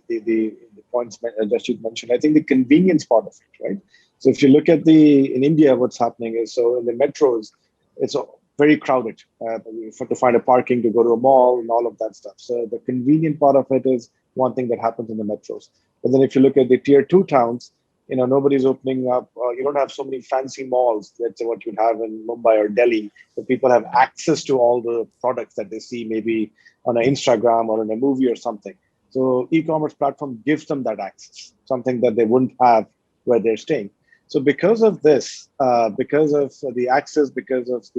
points Jasjit mentioned, I think the convenience part of it, right? So if you look at in India, what's happening is, so in the metros, it's very crowded to find a parking, to go to a mall and all of that stuff. So the convenient part of it is one thing that happens in the metros. But then if you look at the tier 2 towns, nobody's opening up. You don't have so many fancy malls. That's what you'd have in Mumbai or Delhi, where people have access to all the products that they see maybe on an Instagram or in a movie or something. So e-commerce platform gives them that access, something that they wouldn't have where they're staying. So because of this, because of the access, because of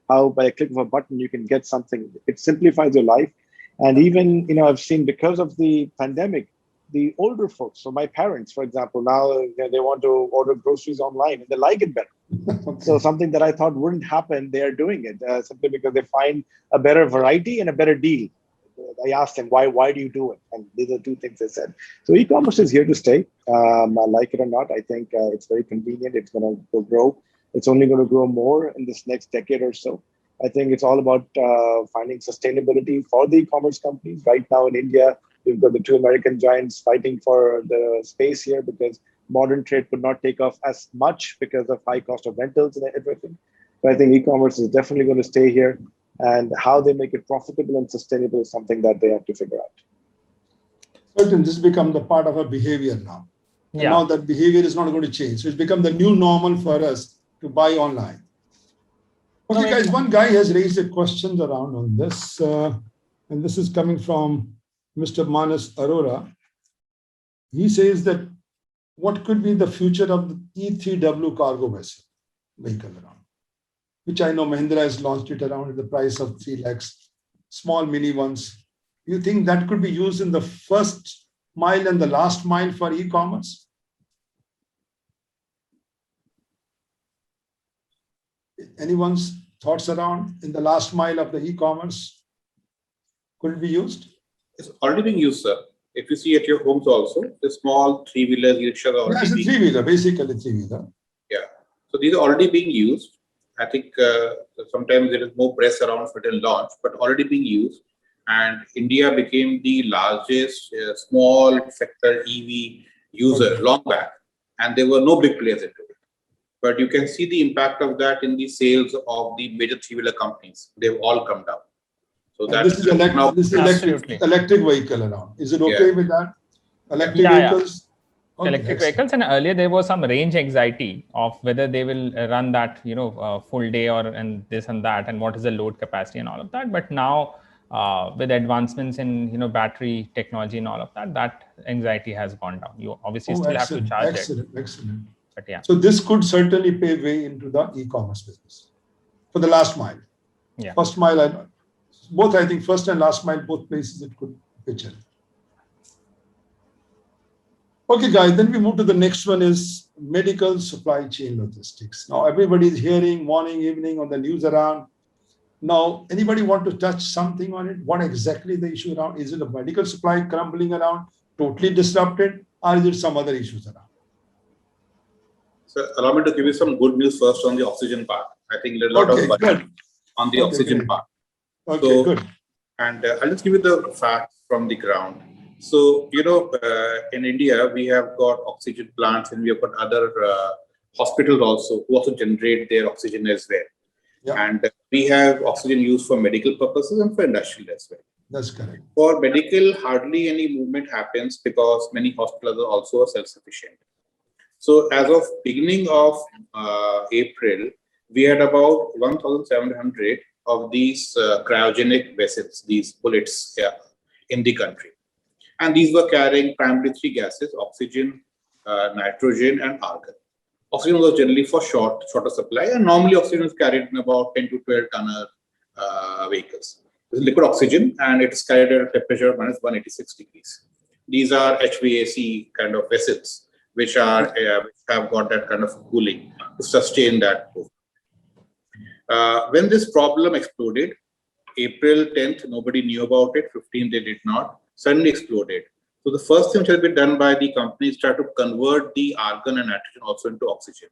how by a click of a button you can get something, it simplifies your life. And even, I've seen, because of the pandemic, the older folks, so my parents, for example, now they want to order groceries online and they like it better. Okay. So something that I thought wouldn't happen, they are doing it simply because they find a better variety and a better deal. I asked them, why do you do it? And these are two things they said. So e-commerce is here to stay. I like it or not. I think it's very convenient. It's going to grow. It's only going to grow more in this next decade or so. I think it's all about finding sustainability for the e-commerce companies. Right now in India, we've got the 2 American giants fighting for the space here because modern trade could not take off as much because of high cost of rentals and everything. But I think e-commerce is definitely going to stay here. And how they make it profitable and sustainable is something that they have to figure out. Certain, this become the part of our behavior now. And now that behavior is not going to change. So it's become the new normal for us to buy online. Okay, guys, one guy has raised a question around on this. And this is coming from Mr. Manas Arora. He says that what could be the future of the E3W cargo vehicle around? Which I know Mahindra has launched it around at the price of 3 lakhs, small mini ones. You think that could be used in the first mile and the last mile for e-commerce? Anyone's thoughts around in the last mile of the e-commerce? Could it be used? It's already being used, sir. If you see at your homes also, the small 3-wheelers, e-rickshaws are already being used. It's a 3-wheeler, basically 3-wheeler. Yeah. So these are already being used. I think sometimes there is more press around certain launch, but already being used. And India became the largest small sector EV user long back, and there were no big players into it. But you can see the impact of that in the sales of the major 3-wheeler companies. They've all come down. So that this is electric vehicle around. Is it okay with that? Electric vehicles? Okay, electric vehicles, and earlier there was some range anxiety of whether they will run that full day and this and that, and what is the load capacity and all of that. But now with advancements in battery technology and all of that, that anxiety has gone down. You obviously still have to charge it. Excellent. But yeah. So this could certainly pave way into the e-commerce business for the last mile. Yeah. First mile, both I think first and last mile, both places it could pitch in. Okay, guys, then we move to the next one is medical supply chain logistics. Now, everybody is hearing morning, evening on the news around. Now, anybody want to touch something on it? What exactly the issue around? Is it a medical supply crumbling around, totally disrupted, or is it some other issues around? So allow me to give you some good news first on the oxygen part. I think there's a lot of worry on the oxygen part. Okay, so, good. And I'll just give you the facts from the ground. So, in India, we have got oxygen plants and we have got other hospitals also who also generate their oxygen as well. Yeah. And we have oxygen used for medical purposes and for industrial as well. That's correct. For medical, hardly any movement happens because many hospitals are also self-sufficient. So as of beginning of April, we had about 1,700 of these cryogenic vessels, these bullets in the country. And these were carrying primarily three gases: oxygen, nitrogen, and argon. Oxygen was generally for shorter supply, and normally oxygen is carried in about 10 to 12 tonner vehicles. This is liquid oxygen, and it is carried at a temperature of minus 186 degrees. These are HVAC kind of vessels, which have got that kind of cooling to sustain that. When this problem exploded, April 10th, nobody knew about it. 15th, they did not. Suddenly exploded. So the first thing which has been done by the companies try to convert the argon and nitrogen also into oxygen.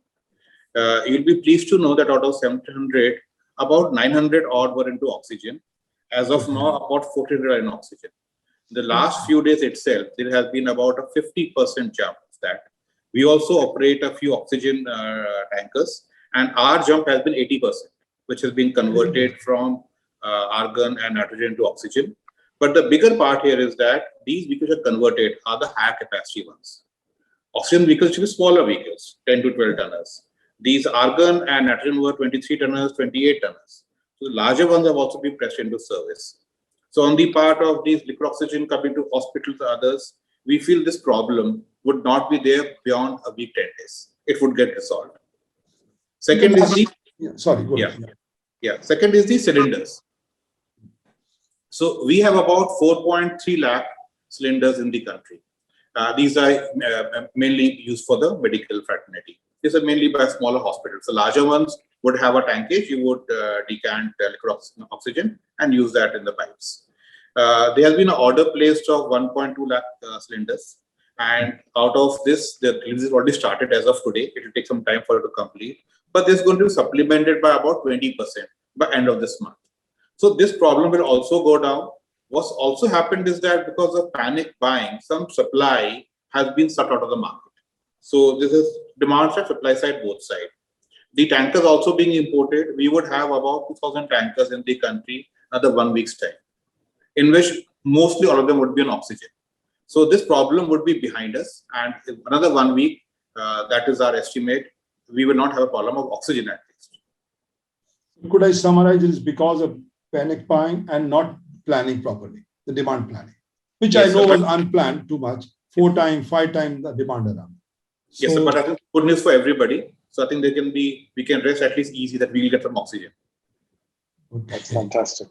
You'll be pleased to know that out of 700, about 900 odd were into oxygen. As of now, about 400 are in oxygen. The last few days itself, there has been about a 50% jump of that. We also operate a few oxygen tankers, and our jump has been 80%, which has been converted from argon and nitrogen to oxygen. But the bigger part here is that these vehicles are converted are the higher capacity ones. Oxygen vehicles should be smaller vehicles, 10 to 12 tonners. These argon and nitrogen were 23 tonners, 28 tonners. So the larger ones have also been pressed into service. So on the part of these liquid oxygen coming to hospitals and others, we feel this problem would not be there beyond a week, 10 days. It would get resolved. Second is the second is the cylinders. So we have about 4.3 lakh cylinders in the country. These are mainly used for the medical fraternity. These are mainly by smaller hospitals. The larger ones would have a tankage. You would decant liquid oxygen and use that in the pipes. There has been an order placed of 1.2 lakh cylinders. And out of this, the release is already started as of today. It will take some time for it to complete. But this is going to be supplemented by about 20% by end of this month. So this problem will also go down. What's also happened is that because of panic buying, some supply has been sucked out of the market. So this is demand side, supply side, both sides. The tankers also being imported, we would have about 2,000 tankers in the country another 1 week's time, in which mostly all of them would be on oxygen. So this problem would be behind us, and in another 1 week, that is our estimate, we will not have a problem of oxygen at least. Could I summarize it is because of panic buying and not planning properly, the demand planning, which yes, I know was unplanned too much, 4 times, 5 times the demand around. So, yes, sir, but I think good news for everybody. So I think we can rest at least easy that we will get some oxygen. Okay. That's fantastic.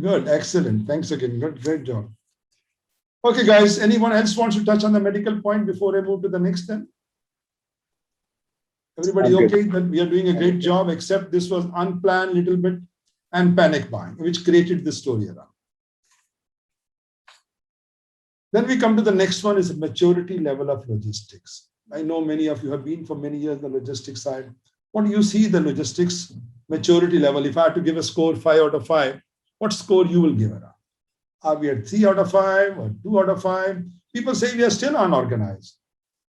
Good, excellent. Thanks again. Good, great job. Okay, guys, anyone else wants to touch on the medical point before I move to the next then? Everybody okay that we are doing a great job, except this was unplanned little bit and panic buying, which created this story around. Then we come to the next one is maturity level of logistics. I know many of you have been for many years on the logistics side. What do you see the logistics maturity level? If I had to give a score 5 out of 5, what score you will give around? Are we at 3 out of 5 or 2 out of 5? People say we are still unorganized.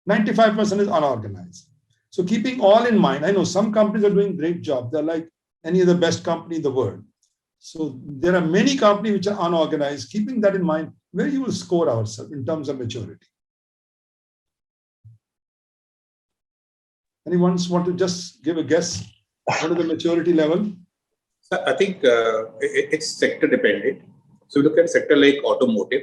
95% is unorganized. So keeping all in mind, I know some companies are doing great job. They're like any of the best company in the world. So there are many companies which are unorganized. Keeping that in mind, where you will score ourselves in terms of maturity? Anyone want to just give a guess? What is the maturity level? I think it's sector dependent. So we look at a sector like automotive,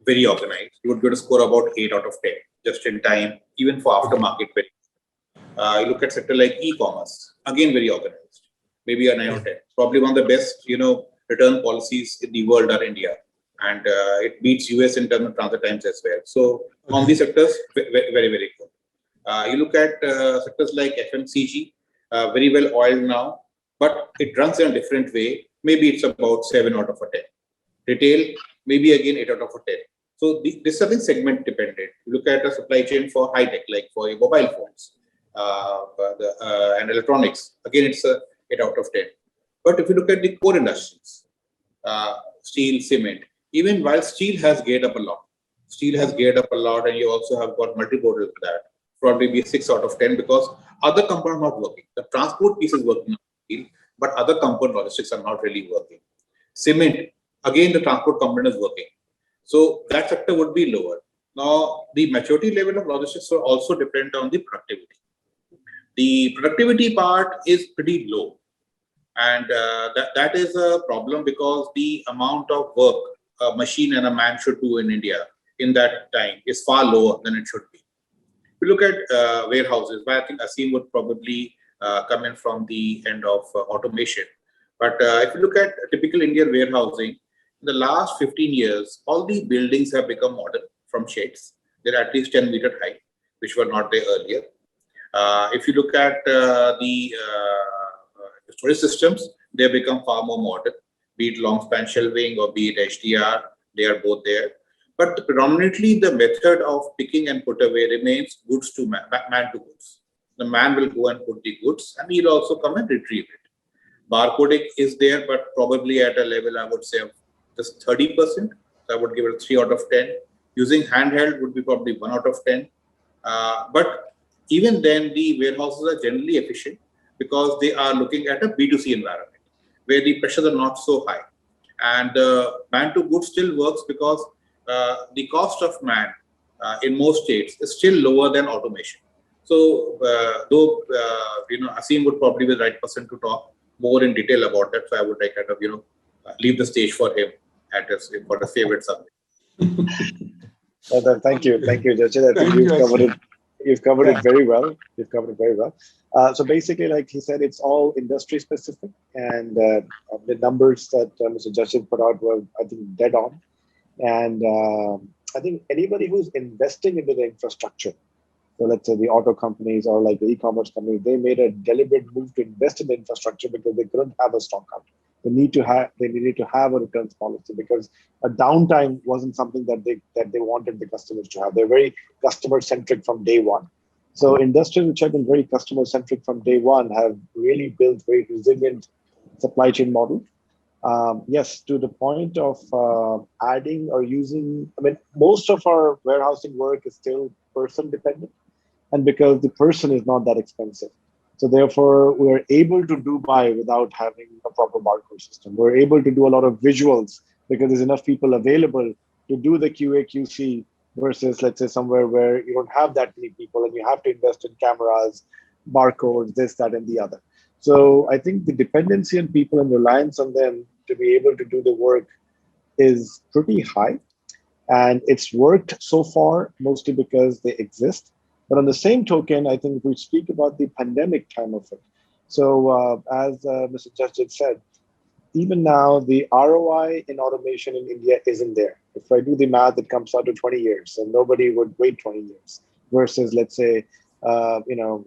very organized. You would get a score about 8 out of 10, just in time, even for aftermarket. You look at sector like e-commerce, again very organized, maybe a 9 or 10. Probably one of the best, return policies in the world are India, and it beats US in terms of transit times as well. So on these sectors, very, very good. You look at sectors like FMCG, very well oiled now, but it runs in a different way. Maybe it's about 7 out of a 10. Retail, maybe again 8 out of a 10. So this is something segment dependent. You look at a supply chain for high tech, like for your mobile phones and electronics. Again, it's a 8 out of 10. But if you look at the core industries, steel, cement, even while steel has geared up a lot, and you also have got multimodal to that, probably be 6 out of 10 because other components are not working. The transport piece is working on steel, but other component logistics are not really working. Cement, again, the transport component is working. So that sector would be lower. Now, the maturity level of logistics will also depend on the productivity. The productivity part is pretty low. And that is a problem because the amount of work a machine and a man should do in India in that time is far lower than it should be. If you look at warehouses, where I think Asim would probably come in from the end of automation. But if you look at typical Indian warehousing, in the last 15 years, all the buildings have become modern from sheds. They're at least 10-meter high, which were not there earlier. If you look at the storage systems, they have become far more modern, be it long span shelving or be it HDR, they are both there. But predominantly the method of picking and put away remains goods to man to goods. The man will go and put the goods and he'll also come and retrieve it. Barcoding is there, but probably at a level, I would say, of just 30%. So I would give it a 3 out of 10. Using handheld would be probably 1 out of 10. But even then, the warehouses are generally efficient because they are looking at a B2C environment where the pressures are not so high. And man to goods still works because the cost of man in most states is still lower than automation. So though, Asim would probably be the right person to talk more in detail about that. So I would like kind of, leave the stage for him for the favorite subject. Thank you, Jasjit. I think you've covered it very well. So basically, like he said, it's all industry specific, and the numbers that Mr. Jasjit put out were, I think, dead on. And I think anybody who's investing into the infrastructure, so let's say the auto companies or like the e-commerce companies, they made a deliberate move to invest in the infrastructure because they couldn't have a stock out. They needed to have a returns policy because a downtime wasn't something that they wanted the customers to have. They're very customer centric from day one. So industries which have been very customer centric from day one have really built very resilient supply chain model. Yes, to the point of adding or using, I mean, most of our warehousing work is still person dependent, and because the person is not that expensive. So therefore, we're able to do buy without having a proper barcode system. We're able to do a lot of visuals because there's enough people available to do the QA, QC versus, let's say, somewhere where you don't have that many people and you have to invest in cameras, barcodes, this, that, and the other. So I think the dependency on people and reliance on them to be able to do the work is pretty high. And it's worked so far, mostly because they exist. But on the same token, I think if we speak about the pandemic time of it. So as Mr. Jasjit said, even now, the ROI in automation in India isn't there. If I do the math, it comes out to 20 years, and nobody would wait 20 years. Versus, let's say,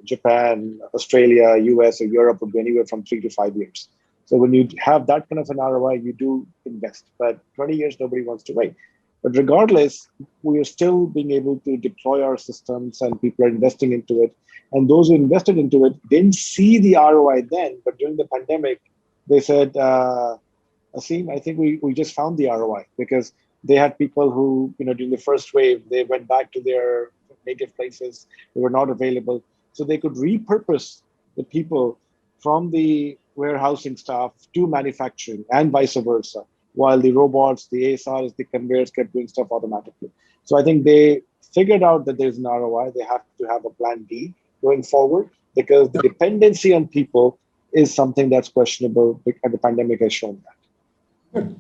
Japan, Australia, US, or Europe would be anywhere from 3 to 5 years. So when you have that kind of an ROI, you do invest. But 20 years, nobody wants to wait. But regardless, we are still being able to deploy our systems and people are investing into it. And those who invested into it didn't see the ROI then, but during the pandemic, they said, Asim, I think we just found the ROI because they had people who, during the first wave, they went back to their native places. They were not available. So they could repurpose the people from the warehousing staff to manufacturing and vice versa, while the robots, the ASRs, the conveyors kept doing stuff automatically. So I think they figured out that there's an ROI. They have to have a plan B going forward because the dependency on people is something that's questionable, and the pandemic has shown that. Good.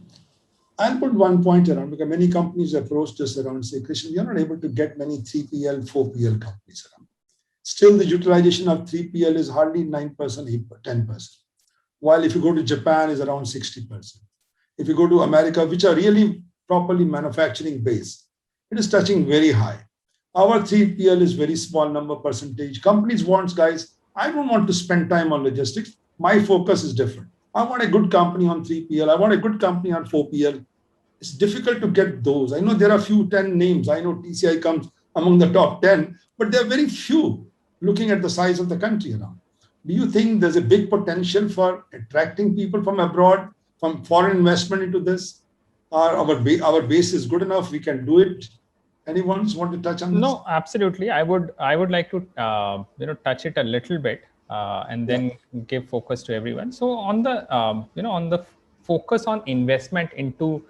I'll put one point around because many companies approached us around say, Krishan, we are not able to get many 3PL, 4PL companies around. Still, the utilization of 3PL is hardly 9%, 10%. While if you go to Japan, is around 60%. If you go to America, which are really properly manufacturing based, it is touching very high. Our 3PL is very small number percentage. Companies want, guys, I don't want to spend time on logistics. My focus is different. I want a good company on 3PL. I want a good company on 4PL. It's difficult to get those. I know there are a few 10 names. I know TCI comes among the top 10, but there are very few looking at the size of the country around. Do you think there's a big potential for attracting people from abroad, from foreign investment into this? Our base is good enough. We can do it. Anyone want to touch on this? No, absolutely. I would like to touch it a little bit and then give focus to everyone. So on the on the focus on investment into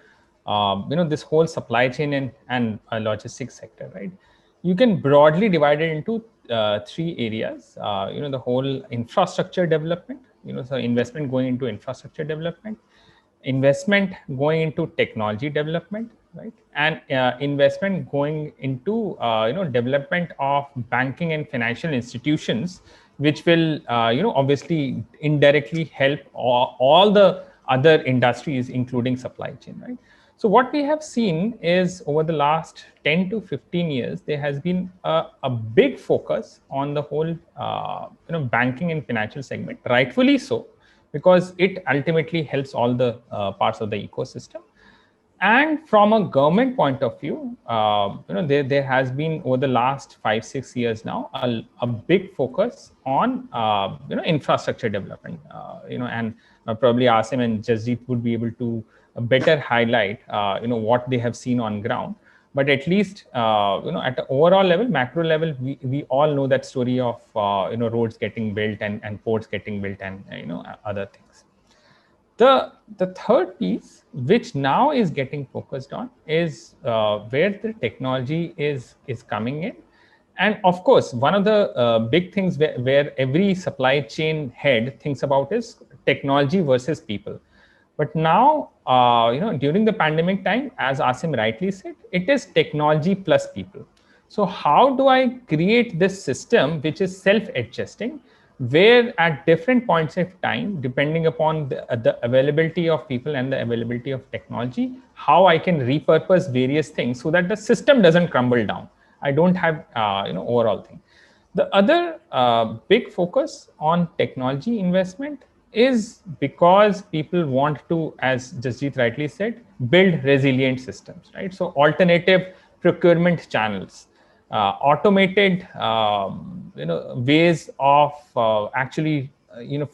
this whole supply chain and logistics sector, right? You can broadly divide it into three areas. The whole infrastructure development. So investment going into infrastructure development, investment going into technology development, right, and investment going into development of banking and financial institutions, which will obviously indirectly help all the other industries, including supply chain, right? So what we have seen is over the last 10 to 15 years, there has been a big focus on the whole banking and financial segment, rightfully so, because it ultimately helps all the parts of the ecosystem. And from a government point of view, there has been over the last 5-6 years now a big focus on infrastructure development. And probably Asim and Jasjit would be able to better highlight what they have seen on ground. But at least at the overall level, macro level, we all know that story of roads getting built and ports getting built and other things. The third piece, which now is getting focused on, is where the technology is coming in. And of course, one of the big things where every supply chain head thinks about is technology versus people. But now, during the pandemic time, as Asim rightly said, it is technology plus people. So how do I create this system which is self-adjusting, where at different points of time, depending upon the availability of people and the availability of technology, how I can repurpose various things so that the system doesn't crumble down. I don't have overall thing. The other big focus on technology investment is because people want to, as Jasjit rightly said, build resilient systems, right? So alternative procurement channels, automated ways of actually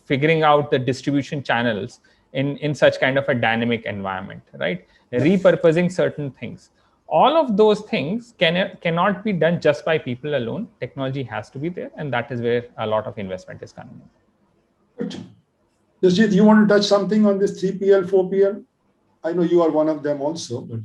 figuring out the distribution channels in such kind of a dynamic environment, right? Repurposing certain things. All of those things cannot be done just by people alone. Technology has to be there, and that is where a lot of investment is coming in. Good. Jasjit, you want to touch something on this 3PL, 4PL? I know you are one of them also. But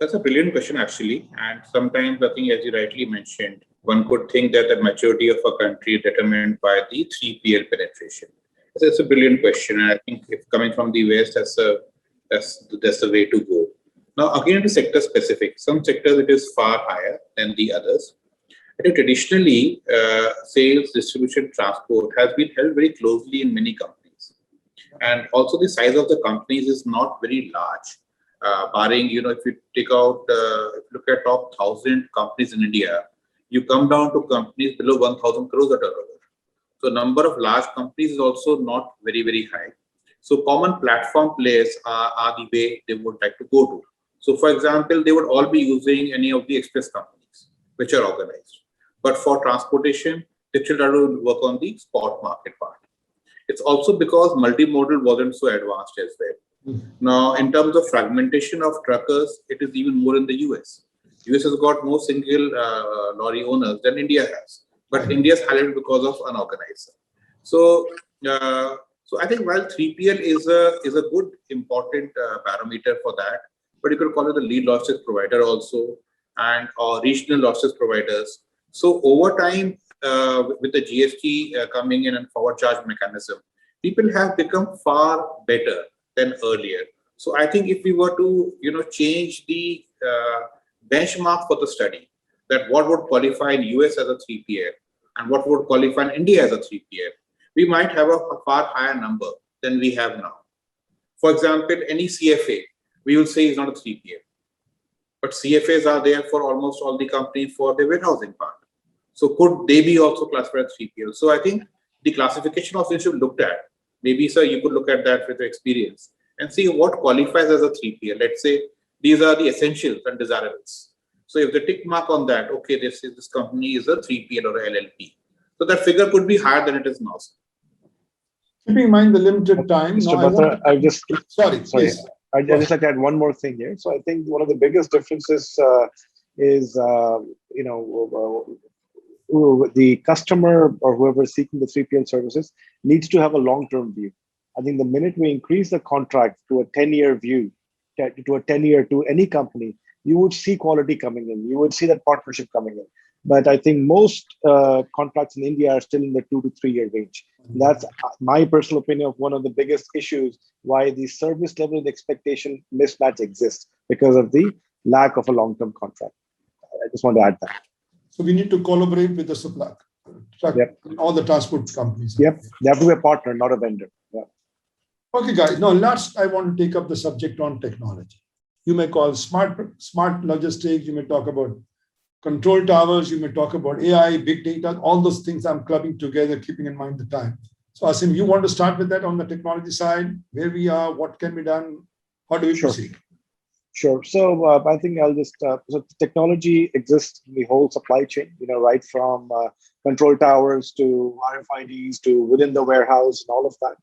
that's a brilliant question, actually. And sometimes, I think, as you rightly mentioned, one could think that the maturity of a country is determined by the 3PL penetration. So it's a brilliant question. And I think if coming from the West, that's the way to go. Now, again, to sector specific, some sectors it is far higher than the others. I think traditionally, sales, distribution, transport has been held very closely in many companies. And also the size of the companies is not very large. Barring, if you take out, if you look at top 1,000 companies in India, you come down to companies below 1,000 crores of turnover. So number of large companies is also not very, very high. So common platform players are the way they would like to go to. So for example, they would all be using any of the express companies, which are organized. But for transportation, they should try to work on the spot market part. It's also because multimodal wasn't so advanced as well. Now, in terms of fragmentation of truckers, it is even more in the US. US has got more single lorry owners than India has, but India is highlighted because of unorganized. So I think while 3PL is a good important parameter for that, but you could call it the lead logistics provider also, and regional logistics providers. So over time, with the GST coming in and forward charge mechanism, people have become far better than earlier. So I think if we were to, change the benchmark for the study, that what would qualify in US as a 3PL and what would qualify in India as a 3PL, we might have a far higher number than we have now. For example, any CFA, we will say is not a 3PL. But CFAs are there for almost all the companies for the warehousing part. So could they be also classified as 3PL? So I think the classification also should be looked at. Maybe, sir, you could look at that with your experience and see what qualifies as a 3PL. Let's say these are the essentials and desirables. So if the tick mark on that, okay, this company is a 3PL or a LLP. So that figure could be higher than it is now. Keeping in mind the limited time, Mr. now Batra, I just sorry. I just like to add one more thing here. So I think one of the biggest differences is the customer or whoever is seeking the 3PL services needs to have a long-term view. I think the minute we increase the contract to a 10-year view, to a 10-year to any company, you would see quality coming in. You would see that partnership coming in. But I think most contracts in India are still in the 2 to 3 year range. That's my personal opinion of one of the biggest issues why the service level and expectation mismatch exists, because of the lack of a long-term contract. I just want to add that. So we need to collaborate with the supply, all the transport companies. Yep, they have to be a partner, not a vendor. Yeah. Okay, guys. Now, last I want to take up the subject on technology. You may call smart logistics. You may talk about control towers, you may talk about AI, big data, all those things I'm clubbing together, keeping in mind the time. So Asim, you want to start with that on the technology side, where we are, what can be done, how do we proceed? Sure. So I think I'll just, so technology exists in the whole supply chain, right from control towers to RFIDs to within the warehouse and all of that.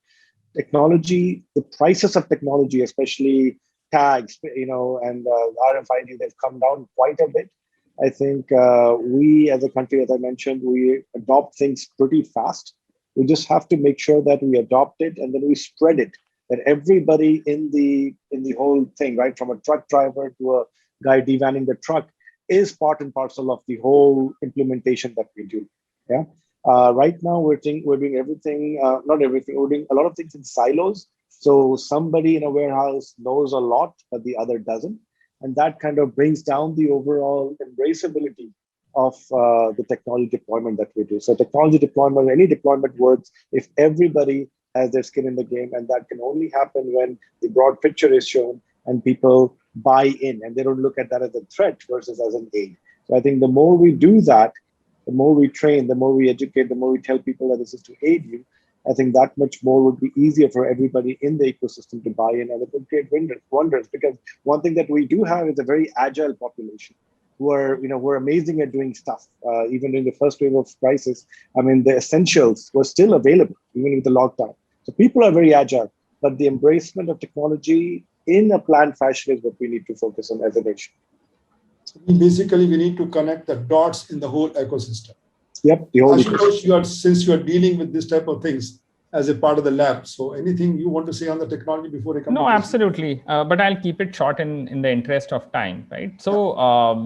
Technology, the prices of technology, especially tags, and RFID, they've come down quite a bit. I think we as a country, as I mentioned, we adopt things pretty fast. We just have to make sure that we adopt it and then we spread it, that everybody in the whole thing, right, from a truck driver to a guy devanning the truck, is part and parcel of the whole implementation that we do. Yeah. Right now we're doing everything, not everything, we're doing a lot of things in silos. So somebody in a warehouse knows a lot, but the other doesn't. And that kind of brings down the overall embraceability of the technology deployment that we do. So technology deployment, any deployment works if everybody has their skin in the game, and that can only happen when the broad picture is shown and people buy in and they don't look at that as a threat versus as an aid. So I think the more we do that, the more we train, the more we educate, the more we tell people that this is to aid you, I think that much more would be easier for everybody in the ecosystem to buy in, and it would create wonders. Because one thing that we do have is a very agile population who are amazing at doing stuff. Even in the first wave of crisis, I mean, the essentials were still available even with the lockdown. So people are very agile, but the embracement of technology in a planned fashion is what we need to focus on as a nation. Basically, we need to connect the dots in the whole ecosystem. Yep. The whole Ashutosh, since you are dealing with this type of things as a part of the lab, so anything you want to say on the technology before I come? No, absolutely. But I'll keep it short in the interest of time, right? So,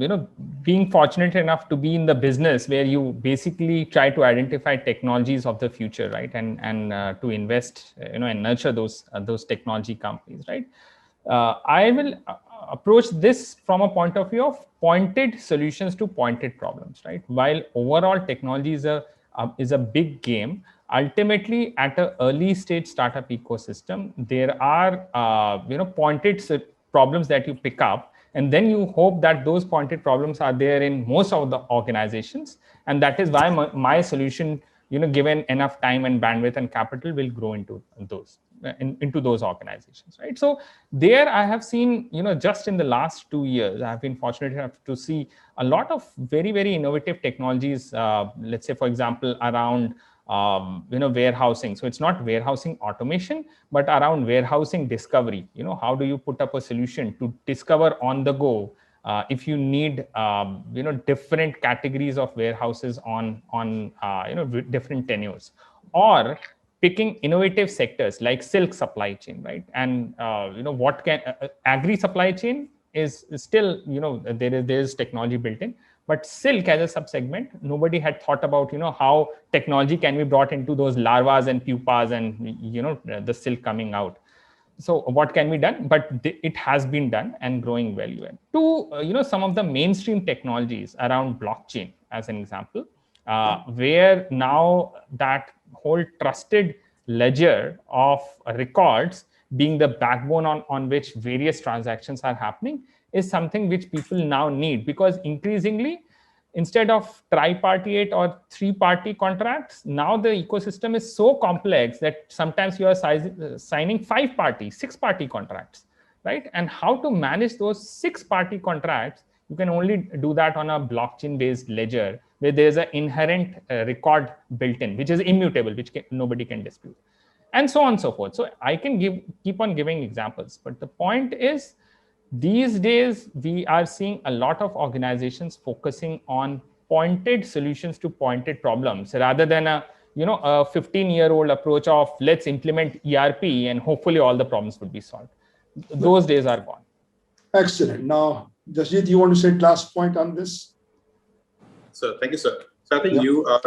being fortunate enough to be in the business where you basically try to identify technologies of the future, right, and to invest, and nurture those technology companies, right? I will approach this from a point of view of pointed solutions to pointed problems, right? While overall technology is a big game, ultimately at an early stage startup ecosystem, there are pointed problems that you pick up, and then you hope that those pointed problems are there in most of the organizations, and that is why my solution, given enough time and bandwidth and capital, will grow into those organizations, right? So there I have seen, just in the last 2 years, I have been fortunate enough to see a lot of very, very innovative technologies, let's say, for example, around warehousing. So it's not warehousing automation, but around warehousing discovery. How do you put up a solution to discover on the go if you need different categories of warehouses on different tenures, or picking innovative sectors like silk supply chain, right? And what can agri supply chain is still, there is technology built in, but silk as a sub-segment, nobody had thought about, how technology can be brought into those larvas and pupas and, the silk coming out. so what can be done? But it has been done and growing well. To some of the mainstream technologies around blockchain, as an example, where now that whole trusted ledger of records being the backbone on which various transactions are happening is something which people now need, because increasingly, instead of tripartite or three-party contracts, now the ecosystem is so complex that sometimes you are signing 5-party, 6-party contracts, right? And how to manage those 6-party contracts, you can only do that on a blockchain-based ledger where there's an inherent record built in, which is immutable, which nobody can dispute, and so on and so forth. So I can keep on giving examples, but the point is, these days we are seeing a lot of organizations focusing on pointed solutions to pointed problems rather than a 15-year-old approach of let's implement ERP and hopefully all the problems would be solved. Those days are gone. Excellent. Now, Jasjit, you want to say last point on this? So thank you, sir. So I think you are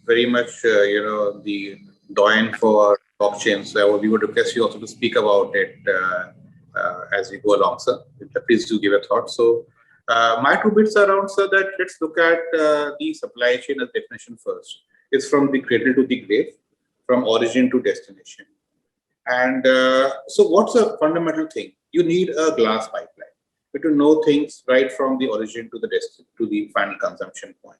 very much, the doyen for blockchain. So we would request you also to speak about it as we go along, sir. Please do give a thought. So my 2 bits around, sir, that let's look at the supply chain as definition first. It's from the cradle to the grave, from origin to destination. And so what's a fundamental thing? You need a glass pipeline to know things right from the origin to the final consumption point.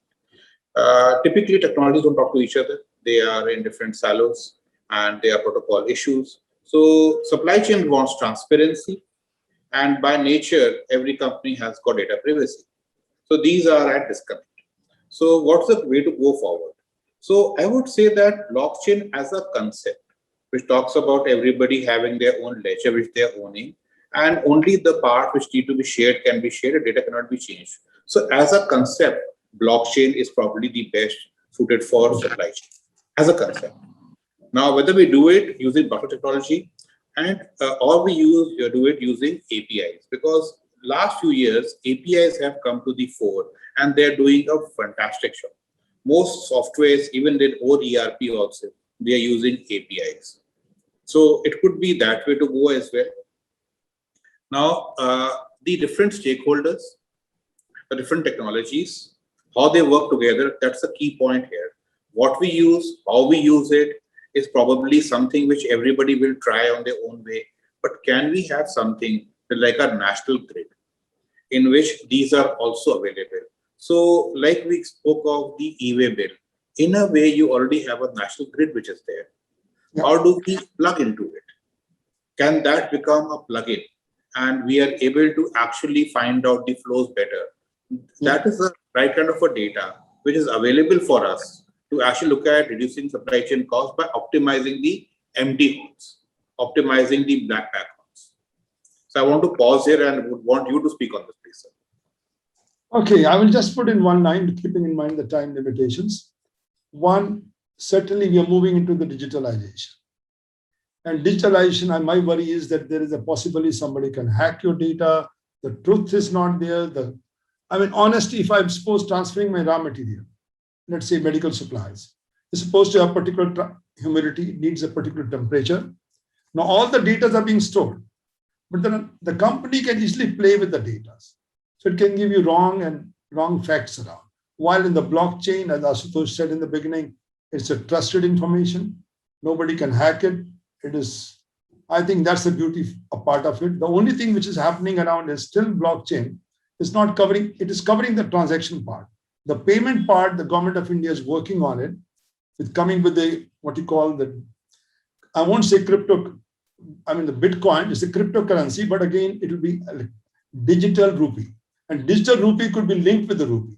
Typically, technologies don't talk to each other. They are in different silos and they are protocol issues. So supply chain wants transparency, and by nature, every company has got data privacy. So these are at disconnect. So what's the way to go forward? So I would say that blockchain as a concept, which talks about everybody having their own ledger which they are owning, and only the part which need to be shared can be shared, and data cannot be changed. So as a concept, blockchain is probably the best suited for supply chain as a concept. Now, whether we do it using Batra technology or we do it using APIs, because last few years, APIs have come to the fore and they're doing a fantastic job. Most softwares, even their own ERP also, they are using APIs. So it could be that way to go as well. Now, the different stakeholders, the different technologies, how they work together, that's the key point here. What we use, how we use it, is probably something which everybody will try on their own way. But can we have something like a national grid in which these are also available? So like we spoke of the e-way bill, in a way you already have a national grid which is there. How do we plug into it? Can that become a plugin? And we are able to actually find out the flows better. That is the right kind of a data which is available for us to actually look at reducing supply chain costs by optimizing the empty holes, optimizing the black pack holes. So I want to pause here and would want you to speak on this, please, sir. Okay, I will just put in one line, keeping in mind the time limitations. One, certainly we are moving into the digitalization. And digitalization, my worry is that there is a possibility somebody can hack your data. The truth is not there. Honestly, if I'm supposed transferring my raw material, let's say medical supplies, is supposed to have particular humidity, needs a particular temperature. Now all the data are being stored, but then the company can easily play with the data. So it can give you wrong facts around. While in the blockchain, as Ashutosh said in the beginning, it's a trusted information. Nobody can hack it. I think that's the beauty, a part of it. The only thing which is happening around is still blockchain. It is covering the transaction part. The payment part, the government of India is working on it, with coming with I won't say crypto, the Bitcoin is a cryptocurrency, but again, it will be a digital rupee. And digital rupee could be linked with the rupee.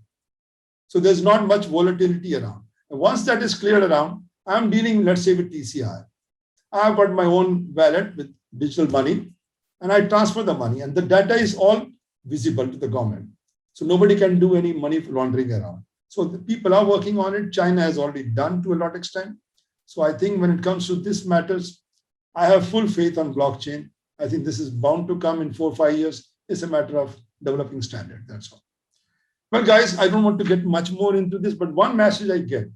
So there's not much volatility around. And once that is cleared around, I'm dealing, let's say, with TCI. I've got my own wallet with digital money, and I transfer the money, and the data is all visible to the government. So nobody can do any money laundering around. So the people are working on it. China has already done to a lot of extent. So I think when it comes to this matters, I have full faith on blockchain. I think this is bound to come in 4 or 5 years. It's a matter of developing standard, that's all. Well, guys, I don't want to get much more into this, but one message I get.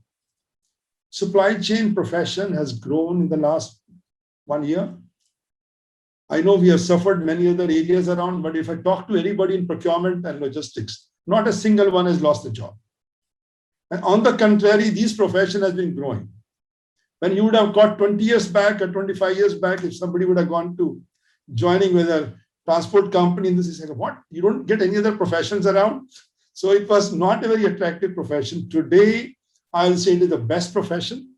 Supply chain profession has grown in the last 1 year. I know we have suffered many other areas around, but if I talk to anybody in procurement and logistics, not a single one has lost a job. And on the contrary, this profession has been growing. When you would have got 20 years back or 25 years back, if somebody would have gone to joining with a transport company in this, is like, what? You don't get any other professions around? So it was not a very attractive profession. Today, I'll say it is the best profession.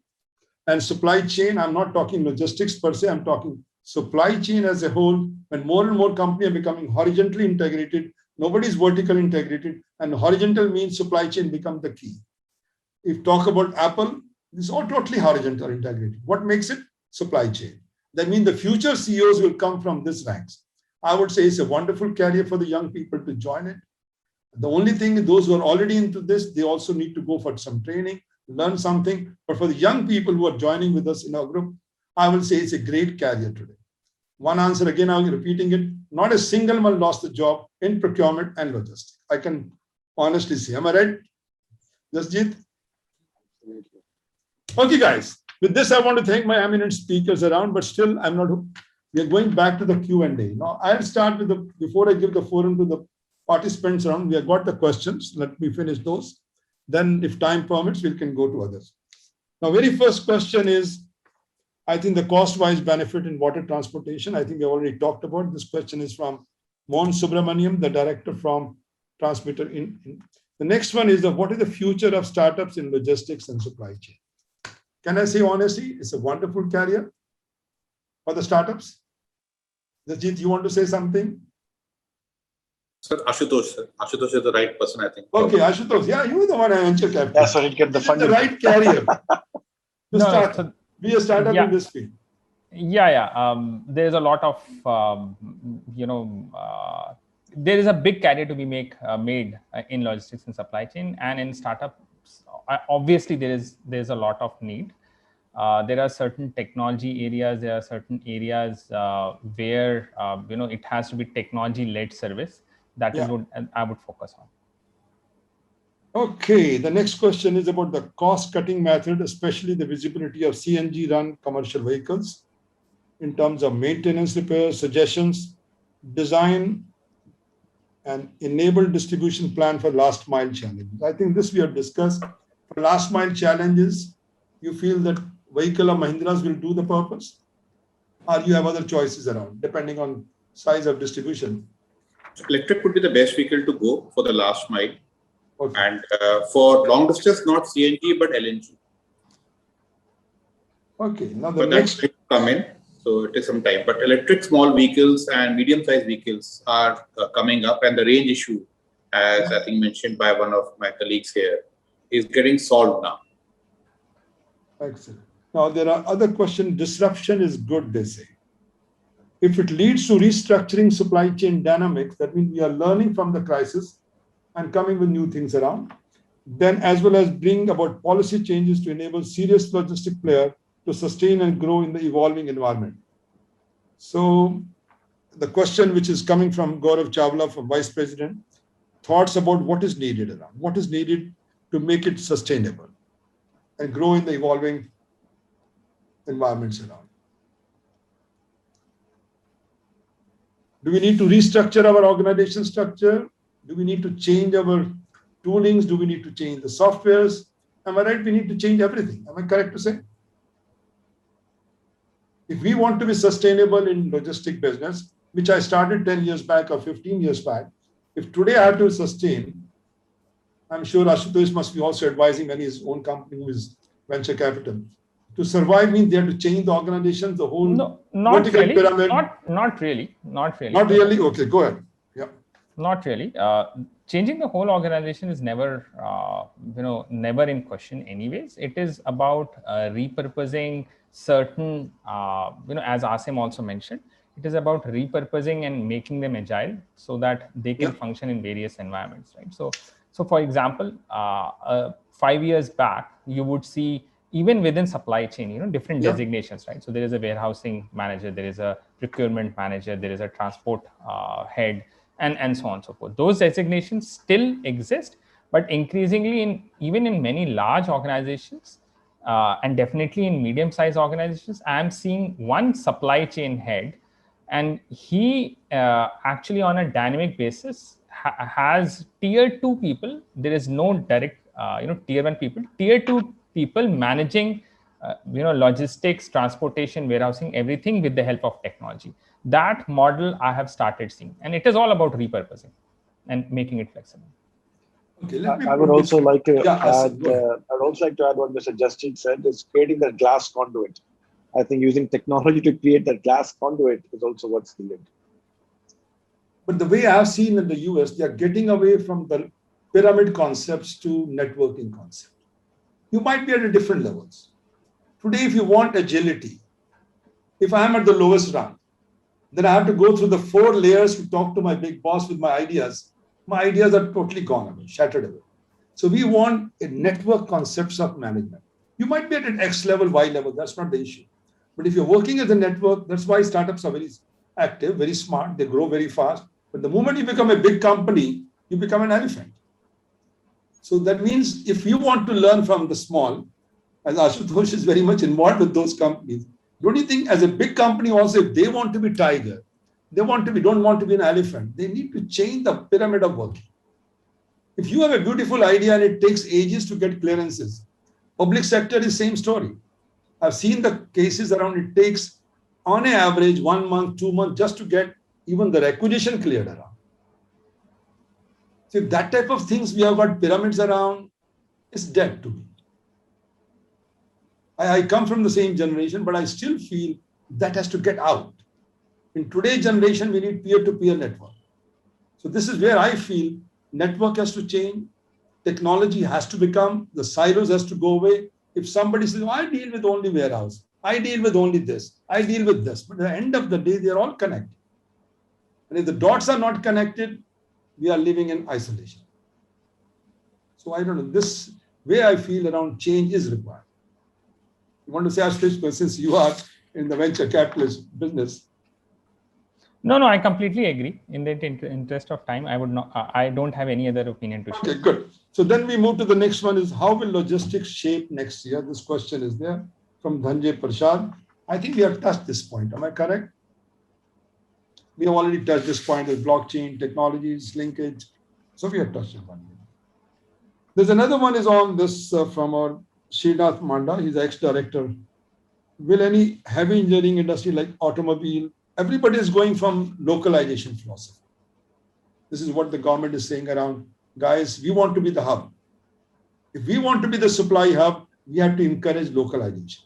And supply chain, I'm not talking logistics per se, I'm talking supply chain as a whole. When more and more companies are becoming horizontally integrated, nobody's vertically integrated, and horizontal means supply chain becomes the key. If talk about Apple, this is all totally horizontal integrated. What makes it? Supply chain. That means the future CEOs will come from this ranks. I would say it's a wonderful career for the young people to join it. The only thing is those who are already into this, they also need to go for some training, learn something. But for the young people who are joining with us in our group, I will say it's a great career today. One answer, again, I'm repeating it. Not a single one lost a job in procurement and logistics. I can honestly say. Am I right, Jasjit? Okay, guys. With this, I want to thank my eminent speakers around, but still, I'm not. We are going back to the Q&A. Now, I'll start with before I give the forum to the participants around, we have got the questions. Let me finish those. Then, if time permits, we can go to others. Now, very first question is, I think the cost-wise benefit in water transportation. I think we already talked about. This question is from Mohan Subramaniam, the director from Transmitter. The next one is what is the future of startups in logistics and supply chain? Can I say honestly, it's a wonderful career for the startups? Jasjit, you want to say something? Sir, Ashutosh, sir. Ashutosh is the right person, I think. Okay, Ashutosh. Yeah, you are the one I venture capital. That's where you get the funding. The right career to start. So, be a startup in this field. There's a lot of, there is a big career to be made in logistics and supply chain, and in startups, obviously there's a lot of need. There are certain technology areas, there are certain areas where, it has to be technology-led service. That is what I would focus on. Okay, the next question is about the cost-cutting method, especially the visibility of CNG-run commercial vehicles in terms of maintenance, repairs, suggestions, design, and enable distribution plan for last mile challenges. I think this we have discussed. For last mile challenges, you feel that vehicle of Mahindra's will do the purpose, or you have other choices around, depending on size of distribution? Electric would be the best vehicle to go for the last mile. Okay. And for long distance, not CNG, but LNG. Okay, now the but next... that will come in, so it is some time. But electric small vehicles and medium-sized vehicles are coming up, and the range issue, as I think mentioned by one of my colleagues here, is getting solved now. Excellent. Now, there are other questions. Disruption is good, they say. If it leads to restructuring supply chain dynamics, that means we are learning from the crisis and coming with new things around. Then, as well as bring about policy changes to enable serious logistic player to sustain and grow in the evolving environment. So, the question which is coming from Gaurav Chawla, from Vice President, thoughts about what is needed around, what is needed to make it sustainable and grow in the evolving environments around. Do we need to restructure our organization structure? Do we need to change our toolings? Do we need to change the softwares? Am I right? We need to change everything. Am I correct to say? If we want to be sustainable in logistic business, which I started 10 years back or 15 years back, if today I have to sustain, I'm sure Ashutosh must be also advising when his own company who is venture capital. To survive means they have to change the organization, the whole not really. pyramid. Not really. Not really? Okay, go ahead. Yeah. Not really. Changing the whole organization is never, never in question anyways. It is about repurposing certain, as Asim also mentioned, it is about repurposing and making them agile so that they can function in various environments, right? So for example, 5 years back, you would see even within supply chain, different designations, right? So there is a warehousing manager, there is a procurement manager, there is a transport head, and so on and so forth. Those designations still exist, but increasingly even in many large organizations, and definitely in medium-sized organizations, I am seeing one supply chain head And he actually on a dynamic basis has tier 2 people. There is no direct, tier 1 people, tier 2 people managing, logistics, transportation, warehousing, everything with the help of technology. That model I have started seeing, and it is all about repurposing and making it flexible. Okay, let me I would also like to Asim, add. I would also like to add what Mr. Jasjit said is creating that glass conduit. I think using technology to create that glass conduit is also what's needed. But the way I've seen in the US, they are getting away from the pyramid concepts to networking concept. You might be at a different levels. Today, if you want agility, if I'm at the lowest rung, then I have to go through the 4 layers to talk to my big boss with my ideas. My ideas are totally gone away, shattered away. So we want a network concepts of management. You might be at an X level, Y level, that's not the issue. But if you're working as a network, that's why startups are very active, very smart, they grow very fast. But the moment you become a big company, you become an elephant. So that means if you want to learn from the small, as Ashutosh is very much involved with those companies, don't you think as a big company also, if they want to be tiger, don't want to be an elephant, they need to change the pyramid of working. If you have a beautiful idea and it takes ages to get clearances, public sector is same story. I've seen the cases around it takes on an average 1 month, 2 months just to get even the requisition cleared around. So if that type of things we have got pyramids around, it's dead to me. I come from the same generation, but I still feel that has to get out. In today's generation, we need peer-to-peer network. So this is where I feel network has to change, technology has to become, the silos has to go away. If somebody says, oh, I deal with only warehouse, I deal with only this, I deal with this, but at the end of the day, they're all connected. And if the dots are not connected, we are living in isolation. So I don't know, this way I feel around change is required. You want to say, Ashutosh, since you are in the venture capitalist business? No, I completely agree. In the interest of time, I would not. I don't have any other opinion to share. Okay, good. So then we move to the next one: is how will logistics shape next year? This question is there from Dhanjay Prashad. I think we have touched this point. Am I correct? We have already touched this point with blockchain technologies, linkage. So we have touched upon it. There's another one is on this from our Srinath Manda. He's ex-director. Will any heavy engineering industry like automobile, everybody is going from localization philosophy. This is what the government is saying around, guys, we want to be the hub. If we want to be the supply hub, we have to encourage localization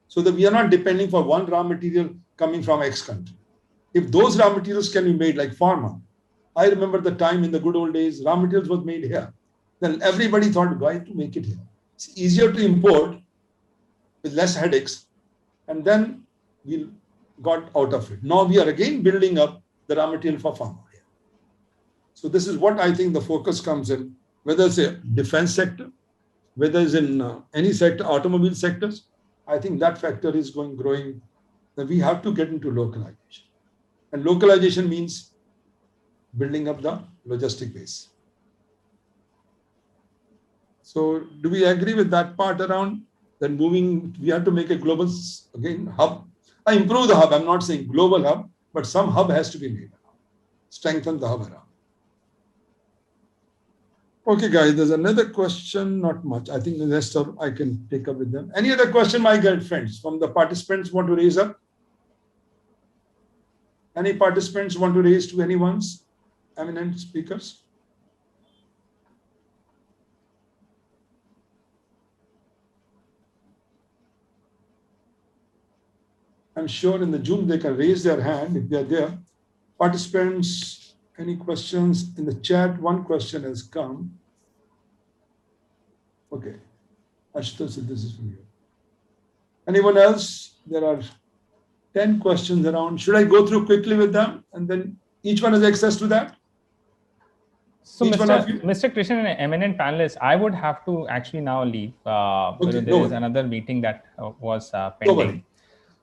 so that we are not depending for one raw material coming from X country. If those raw materials can be made like pharma, I remember the time in the good old days, raw materials was made here. Then everybody thought, why to make it here? It's easier to import with less headaches. And then we got out of it. Now we are again building up the raw material for pharma. So this is what I think the focus comes in, whether it's a defense sector, whether it's in any sector, automobile sectors. I think that factor is growing, that we have to get into localization. And localization means building up the logistic base. So do we agree with that part around that moving, we have to make a global, again, hub? I improve the hub, I'm not saying global hub, but some hub has to be made around. Strengthen the hub around. Okay, guys, there's another question, not much. I think the rest of I can take up with them. Any other question, my good friends, from the participants want to raise up? Any participants want to raise to anyone's eminent speakers? I'm sure in the Zoom they can raise their hand if they're there. Participants, any questions in the chat? One question has come. Okay. Ashutosh, this is from you. Anyone else? There are 10 questions around. Should I go through quickly with them? And then each one has access to that? So, Mr. Krishan, an eminent panelist, I would have to actually now leave. Okay, there is another meeting that was pending.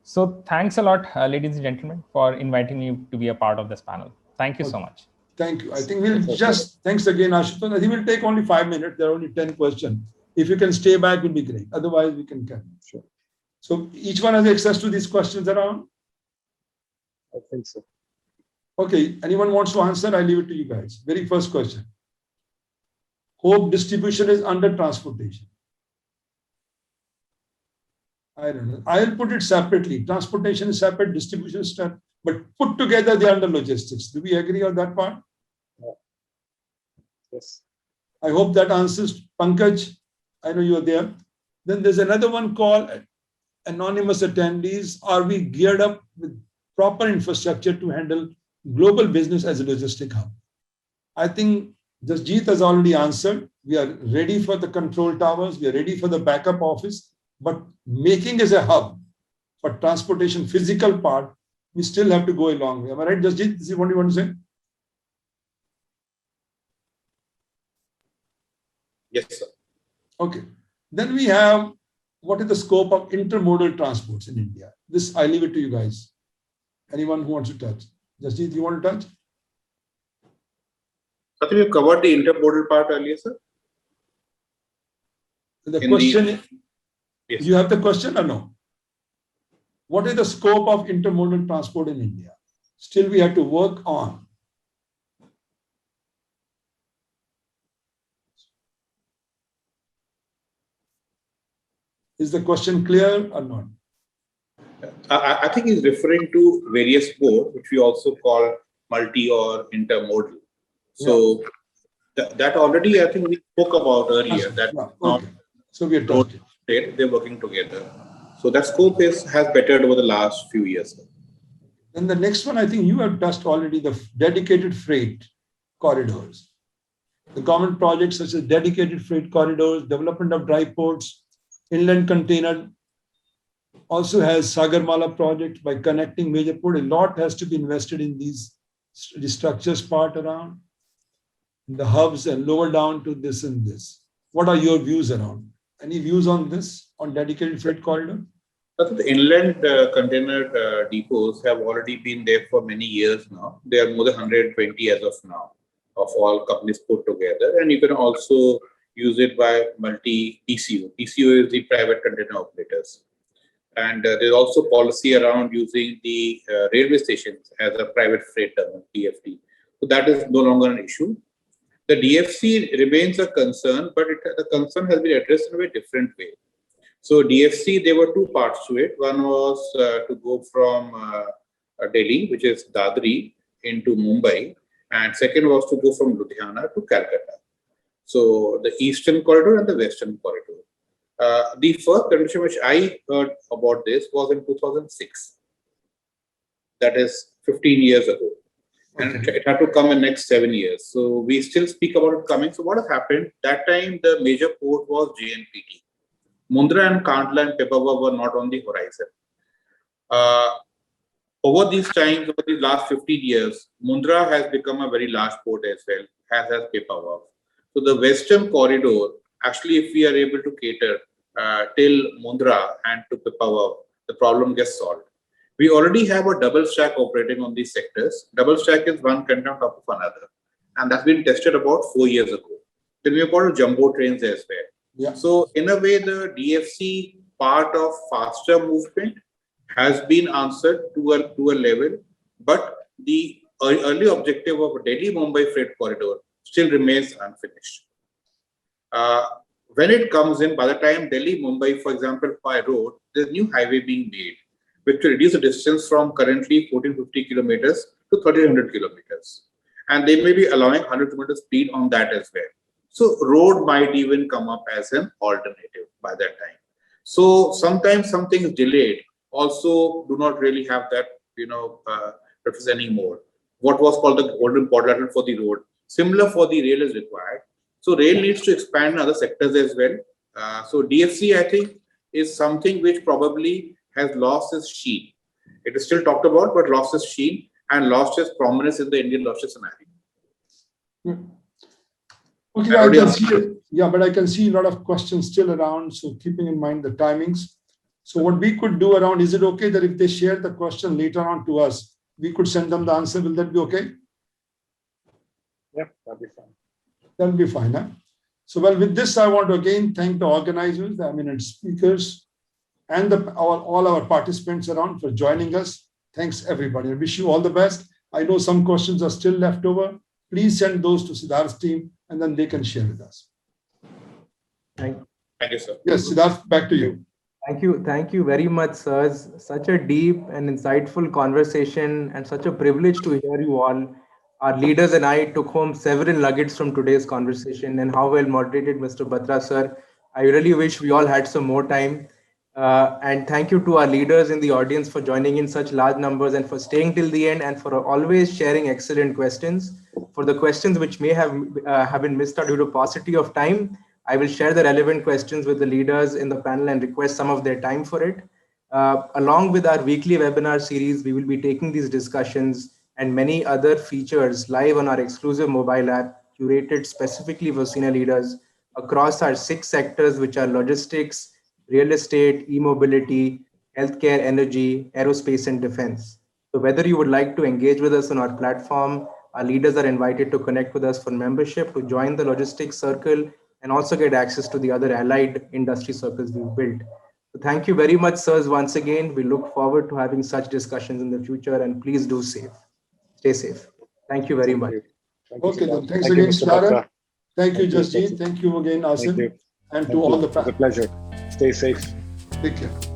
So thanks a lot, ladies and gentlemen, for inviting me to be a part of this panel. Thank you so much. Thank you. I think we'll just, thanks again, Ashutosh. I think we'll take only 5 minutes. There are only 10 questions. If you can stay back, it will be great. Otherwise, we can carry. Sure. So each one has access to these questions around? I think so. Okay, anyone wants to answer? I leave it to you guys. Very first question. Hope distribution is under transportation. I don't know. I'll put it separately. Transportation is separate, distribution is separate, but put together they are under logistics. Do we agree on that part? Yes. I hope that answers Pankaj. I know you are there. Then there's another one called anonymous attendees. Are we geared up with proper infrastructure to handle global business as a logistic hub? I think Jasjit has already answered. We are ready for the control towers. We are ready for the backup office. But making as a hub for transportation physical part, we still have to go a long way. Am I right, Jasjit? This is what you want to say? Yes, sir. Okay. Then we have what is the scope of intermodal transports in India? This, I leave it to you guys. Anyone who wants to touch? Jasjit, you want to touch? I think we covered the intermodal part earlier, sir. The question, yes. You have the question or no? What is the scope of intermodal transport in India? Still, we have to work on. Is the question clear or not? I think he's referring to various modes, which we also call multi or intermodal. So that already, I think we spoke about earlier. That okay. So we are talking. They're working together. So that scope has bettered over the last few years. Then the next one, I think you have touched already, the dedicated freight corridors. The government projects such as dedicated freight corridors, development of dry ports, inland container, also has Sagarmala project by connecting major port. A lot has to be invested in these structures part around the hubs and lower down to this and this. What are your views around? Any views on this, on dedicated freight corridor? The inland container depots have already been there for many years now. There are more than 120 as of now of all companies put together. And you can also use it by multi-TCO. TCO is the private container operators. And there's also policy around using the railway stations as a private freight terminal, DFT. So that is no longer an issue. The DFC remains a concern, but the concern has been addressed in a very different way. So DFC, there were two parts to it. One was to go from Delhi, which is Dadri, into Mumbai. And second was to go from Ludhiana to Calcutta. So the eastern corridor and the western corridor. The first condition which I heard about this was in 2006. That is 15 years ago. And it had to come in next 7 years. So we still speak about it coming. So what has happened? That time the major port was JNPT. Mundra and Kandla and Pipavav were not on the horizon. Over these times, over the last 15 years, Mundra has become a very large port as well, as has Pipavav. So the western corridor, actually, if we are able to cater till Mundra and to Pipavav, the problem gets solved. We already have a double stack operating on these sectors. Double stack is one container on top of another. And that's been tested about 4 years ago. Then we have got jumbo trains as well. Yeah. So in a way, the DFC part of faster movement has been answered to a level, but the early objective of a Delhi-Mumbai freight corridor still remains unfinished. When it comes in, by the time Delhi-Mumbai, for example, by road, there's a new highway being made, which will reduce the distance from currently 1450 kilometers to 1300 kilometers. And they may be allowing 100 kilometer speed on that as well. So road might even come up as an alternative by that time. So sometimes something is delayed. Also do not really have that, purpose anymore. What was called the golden quadrilateral for the road. Similar for the rail is required. So rail needs to expand in other sectors as well. So DFC, I think, is something which probably has lost its sheen. It is still talked about, but lost its sheen and lost its prominence in the Indian logistics scenario. Okay, I can see, but I can see a lot of questions still around. So keeping in mind the timings. So what we could do around, is it okay that if they share the question later on to us, we could send them the answer? Will that be okay? Yeah, that'll be fine. That'll be fine. Huh? So, well, with this, I want to again thank the organizers, the eminent speakers, and all our participants around for joining us. Thanks, everybody. I wish you all the best. I know some questions are still left over. Please send those to Siddharth's team, and then they can share with us. Thank Thank you, sir. Yes, Siddharth, back to you. Thank you very much, sirs. Such a deep and insightful conversation, and such a privilege to hear you all. Our leaders and I took home several nuggets from today's conversation, and how well moderated Mr. Batra, sir. I really wish we all had some more time. And thank you to our leaders in the audience for joining in such large numbers and for staying till the end and for always sharing excellent questions. For the questions which may have been missed out due to paucity of time, I will share the relevant questions with the leaders in the panel and request some of their time for it. Along with our weekly webinar series, we will be taking these discussions and many other features live on our exclusive mobile app, curated specifically for senior leaders across our 6 sectors, which are logistics, real estate, e-mobility, healthcare, energy, aerospace, and defense. So whether you would like to engage with us on our platform, our leaders are invited to connect with us for membership, to join the logistics circle, and also get access to the other allied industry circles we've built. So thank you very much, sirs, once again. We look forward to having such discussions in the future, and please do stay safe. Thank you very much. Thank you, Okay, then. Siddharth. Thanks Thank you, again, Mr. Sharon. Batra. Thank you, Thank you, Jasjit. Sethi. Thank you again, Asim. Thank you. And Thank to all you. the It was a panel. pleasure. Stay safe. Take care.